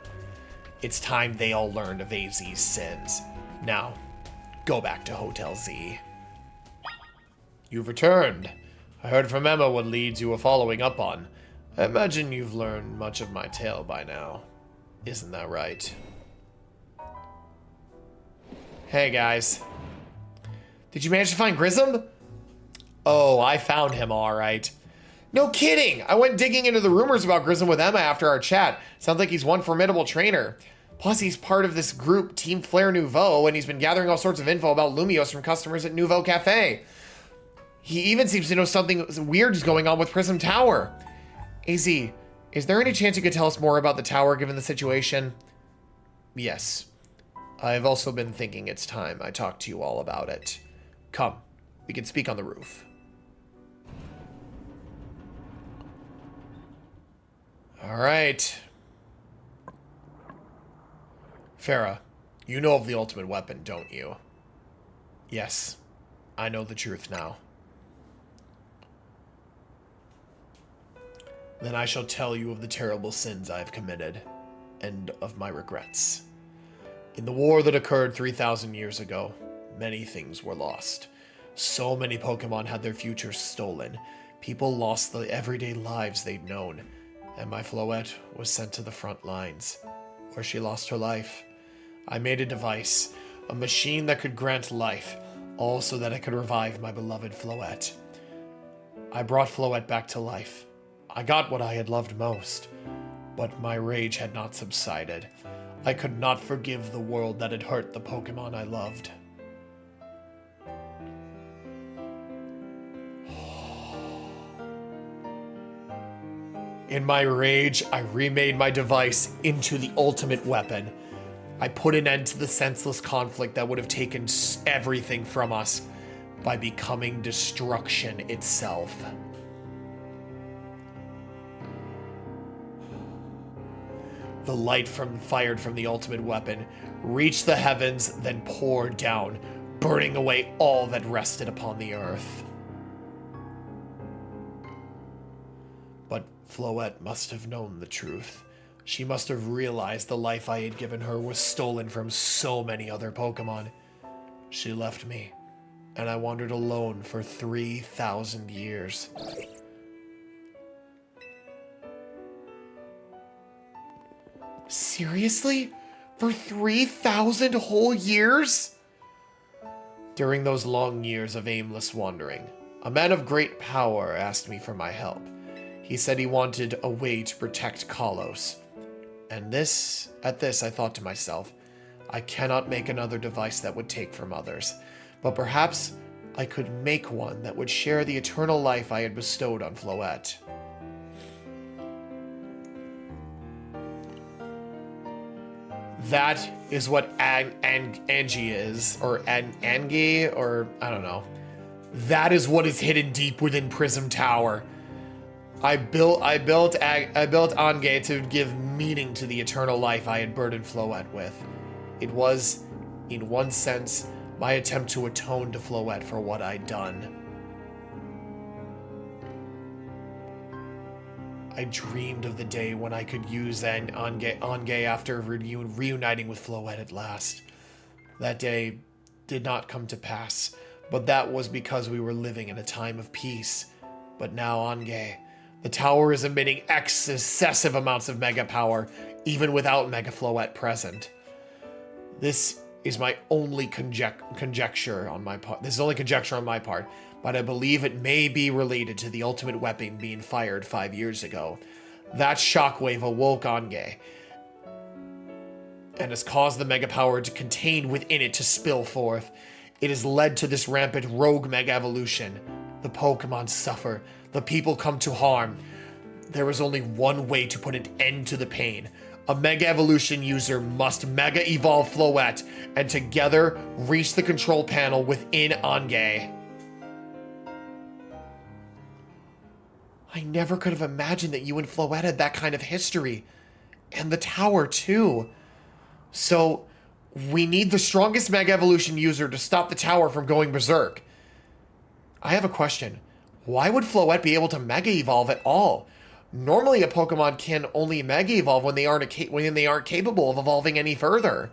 It's time they all learned of AZ's sins. Now, go back to Hotel Z. You've returned. I heard from Emma what leads you were following up on. I imagine you've learned much of my tale by now. Isn't that right? Hey guys. Did you manage to find Grism? Oh, I found him all right. No kidding! I went digging into the rumors about Grism with Emma after our chat. Sounds like he's one formidable trainer. Plus, he's part of this group, Team Flare Nouveau, and he's been gathering all sorts of info about Lumiose from customers at Nouveau Cafe. He even seems to know something weird is going on with Prism Tower. AZ, is there any chance you could tell us more about the tower given the situation? Yes. I've also been thinking it's time I talk to you all about it. Come, we can speak on the roof. All right. Farah, you know of the ultimate weapon, don't you? Yes, I know the truth now. Then I shall tell you of the terrible sins I have committed, and of my regrets. In the war that occurred 3,000 years ago, many things were lost. So many Pokemon had their futures stolen. People lost the everyday lives they'd known, and my Floette was sent to the front lines, where she lost her life. I made a device, a machine that could grant life, all so that I could revive my beloved Floette. I brought Floette back to life. I got what I had loved most, but my rage had not subsided. I could not forgive the world that had hurt the Pokemon I loved. In my rage, I remade my device into the ultimate weapon. I put an end to the senseless conflict that would have taken everything from us by becoming destruction itself. The light fired from the ultimate weapon reached the heavens, then poured down, burning away all that rested upon the earth. But Floette must have known the truth. She must have realized the life I had given her was stolen from so many other Pokemon. She left me, and I wandered alone for 3,000 years. Seriously? For 3,000 whole years? During those long years of aimless wandering, a man of great power asked me for my help. He said he wanted a way to protect Kalos. And at this I thought to myself, I cannot make another device that would take from others, but perhaps I could make one that would share the eternal life I had bestowed on Floette. That is what Angie is, or Angie, or I don't know. That is what is hidden deep within Prism Tower. I built Ange to give meaning to the eternal life I had burdened Floette with. It was, in one sense, my attempt to atone to Floette for what I'd done. I dreamed of the day when I could use Ange after reuniting with Floette at last. That day did not come to pass, but that was because we were living in a time of peace. But now Ange, the tower is emitting excessive amounts of mega power, even without Mega Floette present. This is my only conjecture on my part. This is only conjecture on my part, but I believe it may be related to the ultimate weapon being fired 5 years ago. That shockwave awoke Ange and has caused the mega power to contained within it to spill forth. It has led to this rampant rogue mega evolution. The Pokemon suffer. The people come to harm. There is only one way to put an end to the pain. A Mega Evolution user must Mega Evolve Floette and together reach the control panel within Ange. I never could have imagined that you and Floette had that kind of history. And the tower, too. So, we need the strongest Mega Evolution user to stop the tower from going berserk. I have a question. Why would Floette be able to Mega Evolve at all? Normally, a Pokemon can only Mega Evolve when they aren't capable of evolving any further.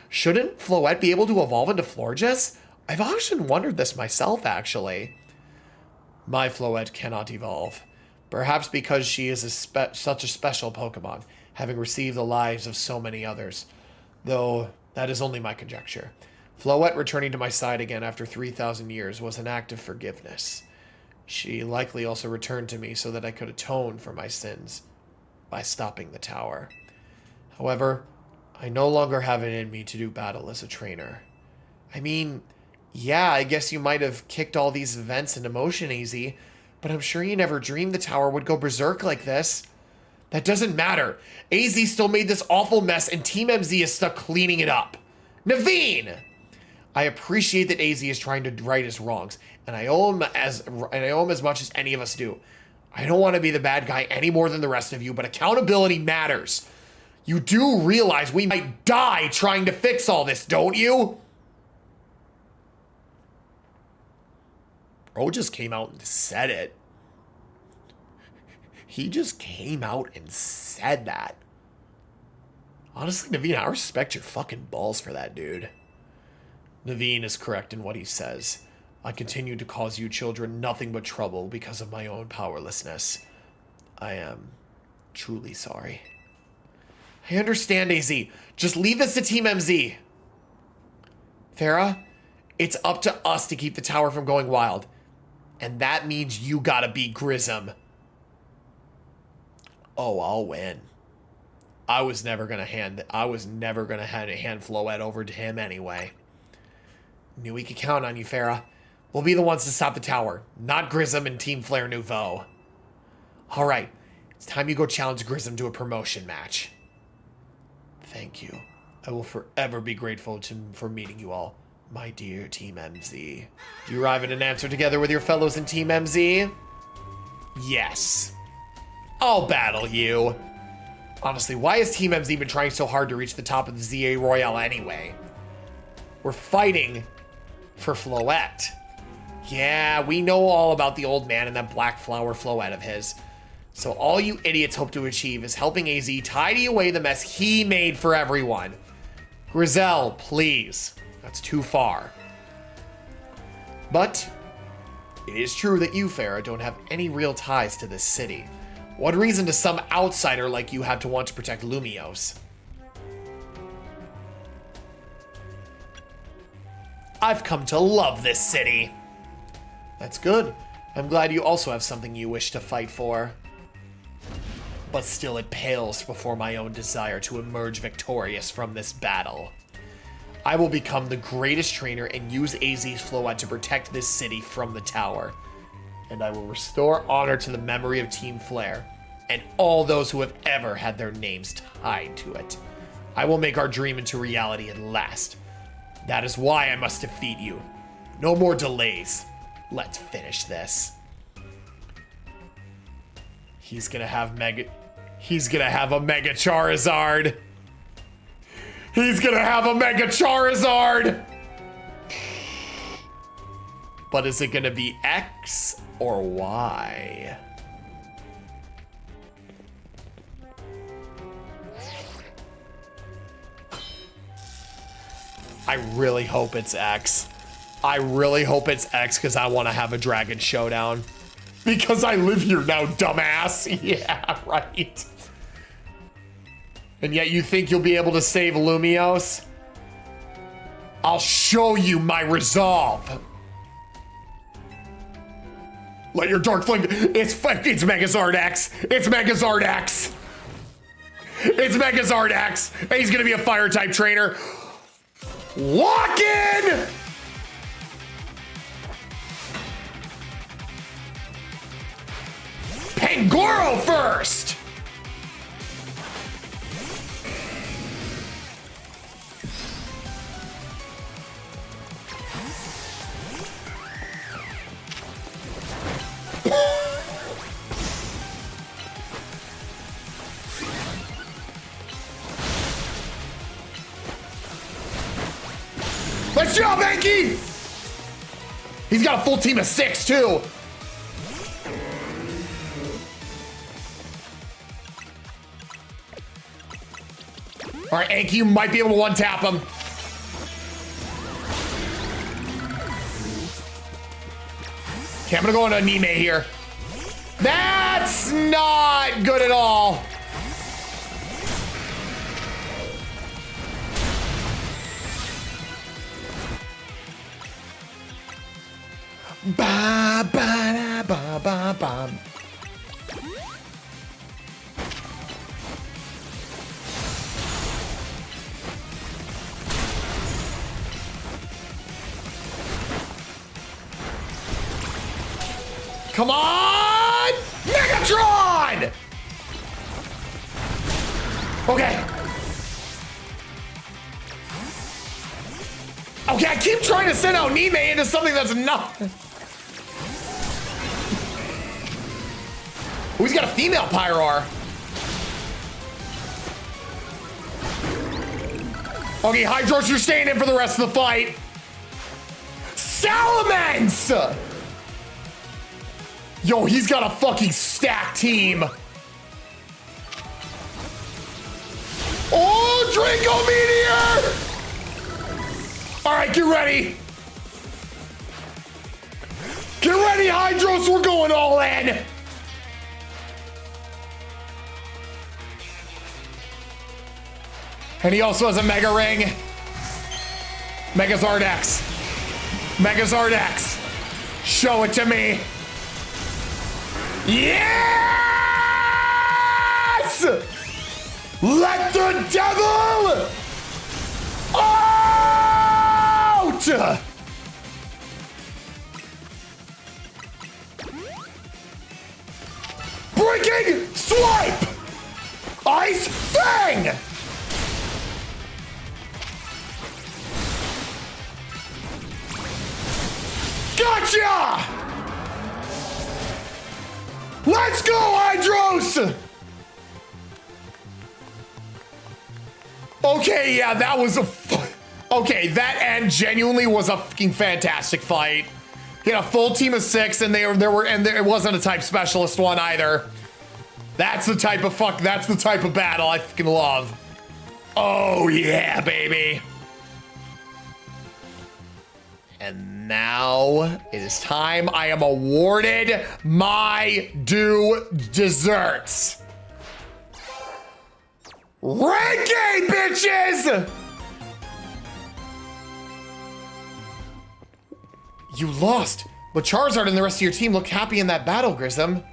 Shouldn't Floette be able to evolve into Florges? I've often wondered this myself, actually. My Floette cannot evolve. Perhaps because she is such a special Pokemon, having received the lives of so many others. Though, that is only my conjecture. Floette returning to my side again after 3,000 years was an act of forgiveness. She likely also returned to me so that I could atone for my sins by stopping the tower. However, I no longer have it in me to do battle as a trainer. I mean, yeah, I guess you might have kicked all these events into motion easy, but I'm sure you never dreamed the tower would go berserk like this. That doesn't matter. AZ still made this awful mess and Team MZ is stuck cleaning it up. Naveen! I appreciate that AZ is trying to right his wrongs, and I owe him as much as any of us do. I don't want to be the bad guy any more than the rest of you, but accountability matters. You do realize we might die trying to fix all this, don't you? Bro just came out and said it. He just came out and said that. Honestly, Naveen, I respect your fucking balls for that, dude. Naveen is correct in what he says. I continue to cause you children nothing but trouble because of my own powerlessness. I am truly sorry. I understand, AZ. Just leave this to Team MZ. Farah, it's up to us to keep the tower from going wild. And that means you gotta beat Grissom. Oh, I'll win. I was never gonna hand Floette over to him anyway. Knew we could count on you, Farah. We'll be the ones to stop the tower, not Grissom and Team Flare Nouveau. Alright, it's time you go challenge Grissom to a promotion match. Thank you I will forever be grateful for meeting you all, my dear Team MZ. Do you arrive at an answer together with your fellows in Team MZ? Yes. I'll battle you. Honestly, why has Team MZ been trying so hard to reach the top of the ZA Royale anyway? We're fighting for Floette. Yeah, we know all about the old man and that black flower Floette of his. So all you idiots hope to achieve is helping AZ tidy away the mess he made for everyone. Grizel, please. That's too far. But it is true that you, Farah, don't have any real ties to this city. What reason does some outsider like you have to want to protect Lumios? I've come to love this city. That's good. I'm glad you also have something you wish to fight for. But still it pales before my own desire to emerge victorious from this battle. I will become the greatest trainer and use AZ's Floette to protect this city from the tower. And I will restore honor to the memory of Team Flare and all those who have ever had their names tied to it. I will make our dream into reality at last. That is why I must defeat you. No more delays. Let's finish this. He's gonna have a Mega Charizard. He's gonna have a Mega Charizard. But is it gonna be X or Y? I really hope it's X. I really hope it's X because I want to have a dragon showdown. Because I live here now, dumbass. Yeah, right. And yet you think you'll be able to save Lumios? I'll show you my resolve. Let your dark flame. It's Megazord X. It's Megazord X. It's Megazord X. And he's gonna be a fire type trainer. Walk in! Pangoro first! Let's jump, Anki! He's got a full team of 6, too. All right, Anki, you might be able to one-tap him. Okay, I'm gonna go into Anime here. That's not good at all. Ba ba ba ba ba. Come on! Megatron! Okay. Okay, I keep trying to send out Nime into something that's not. Oh, he's got a female Pyroar. Okay, Hydros, you're staying in for the rest of the fight. Salamence! Yo, he's got a fucking stacked team. Oh, Draco Meteor! All right, get ready. Get ready, Hydros, we're going all in. And he also has a Mega Ring. Megazord X. Megazord X. Show it to me. Yes! Let the devil out! Breaking swipe! Ice Fang! Gotcha! Let's go, Hydros! Okay, yeah, that was a... Okay, that end genuinely was a fucking fantastic fight. He had a full team of 6, and it wasn't a type specialist one either. That's the type of that's the type of battle I fucking love. Oh yeah, baby. And now it is time I am awarded my due desserts. Ranking, bitches! You lost, but Charizard and the rest of your team looked happy in that battle, Grissom.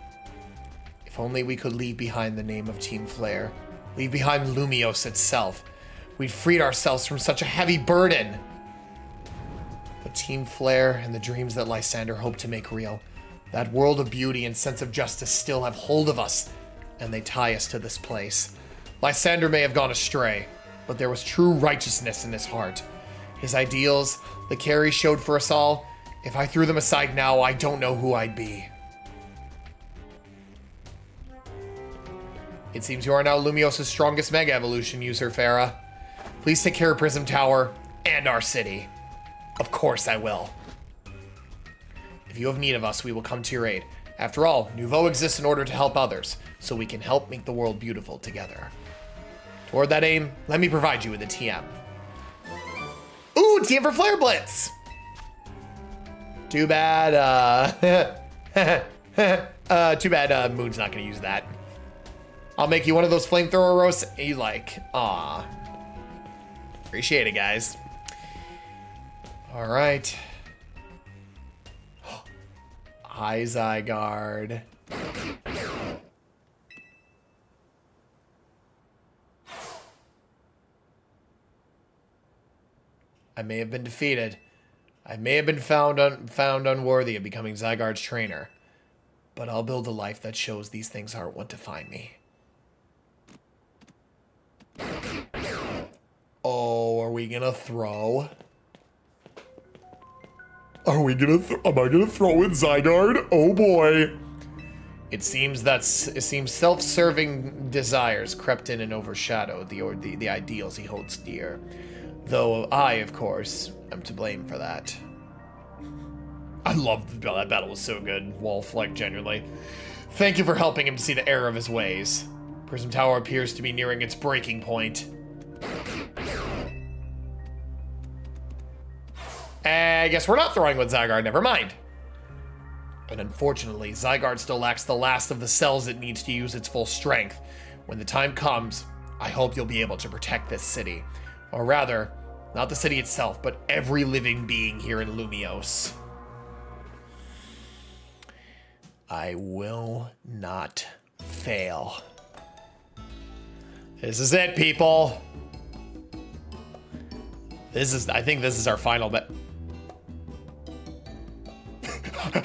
If only we could leave behind the name of Team Flare. Leave behind Lumiose itself. We'd freed ourselves from such a heavy burden. But Team Flare and the dreams that Lysander hoped to make real, that world of beauty and sense of justice still have hold of us, and they tie us to this place. Lysander may have gone astray, but there was true righteousness in his heart. His ideals, the care he showed for us all, if I threw them aside now, I don't know who I'd be. It seems you are now Lumiose's strongest Mega Evolution user, Farah. Please take care of Prism Tower and our city. Of course I will. If you have need of us, we will come to your aid. After all, Nouveau exists in order to help others, so we can help make the world beautiful together. Toward that aim, let me provide you with a TM. Ooh, TM for Flare Blitz! Too bad, too bad, Moon's not gonna use that. I'll make you one of those flamethrower roasts you like. Aw. Appreciate it, guys. All right. Hi, Zygarde. I may have been defeated. I may have been found unworthy of becoming Zygarde's trainer. But I'll build a life that shows these things aren't what define me. Oh, are we gonna throw? Are we gonna? Am I gonna throw with Zygarde? Oh boy! It seems self-serving desires crept in and overshadowed the ideals he holds dear. Though I, of course, am to blame for that. I love that battle was so good, Wolf. Like genuinely, thank you for helping him to see the error of his ways. Prism Tower appears to be nearing its breaking point. I guess we're not throwing with Zygarde, never mind. But unfortunately, Zygarde still lacks the last of the cells it needs to use its full strength. When the time comes, I hope you'll be able to protect this city. Or rather, not the city itself, but every living being here in Lumiose. I will not fail. This is it, people. I think this is our final bet.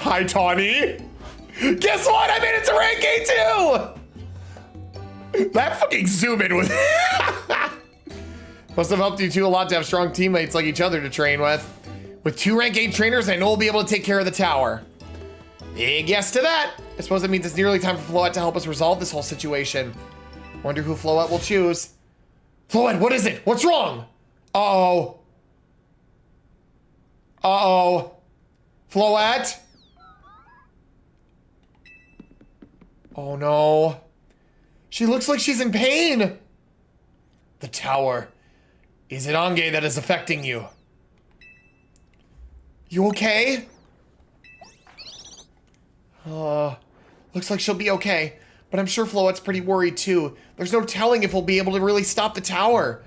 Hi, Tawny. Guess what? I made it to rank A2! That fucking zoom in was... Must have helped you two a lot to have strong teammates like each other to train with. With 2 rank 8 trainers, I know we'll be able to take care of the tower. Big yes to that. I suppose it means it's nearly time for Floette to help us resolve this whole situation. Wonder who Floette will choose. Floette, what is it? What's wrong? Uh-oh. Uh-oh. Floette? Oh no. She looks like she's in pain. The tower. Is it Ange that is affecting you? You okay? Looks like she'll be okay. But I'm sure Floette's pretty worried too. There's no telling if we'll be able to really stop the tower.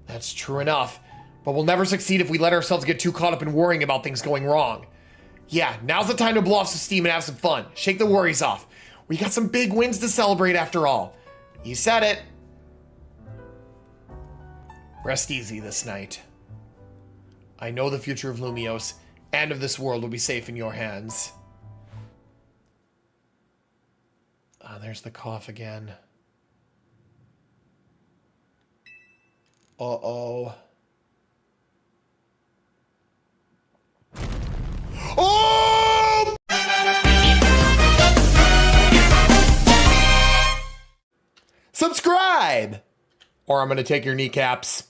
That's true enough. But we'll never succeed if we let ourselves get too caught up in worrying about things going wrong. Yeah, now's the time to blow off some steam and have some fun. Shake the worries off. We got some big wins to celebrate after all. You said it. Rest easy this night. I know the future of Lumiose and of this world will be safe in your hands. Ah, there's the cough again. Uh-oh. Oh! subscribe, or I'm gonna take your kneecaps.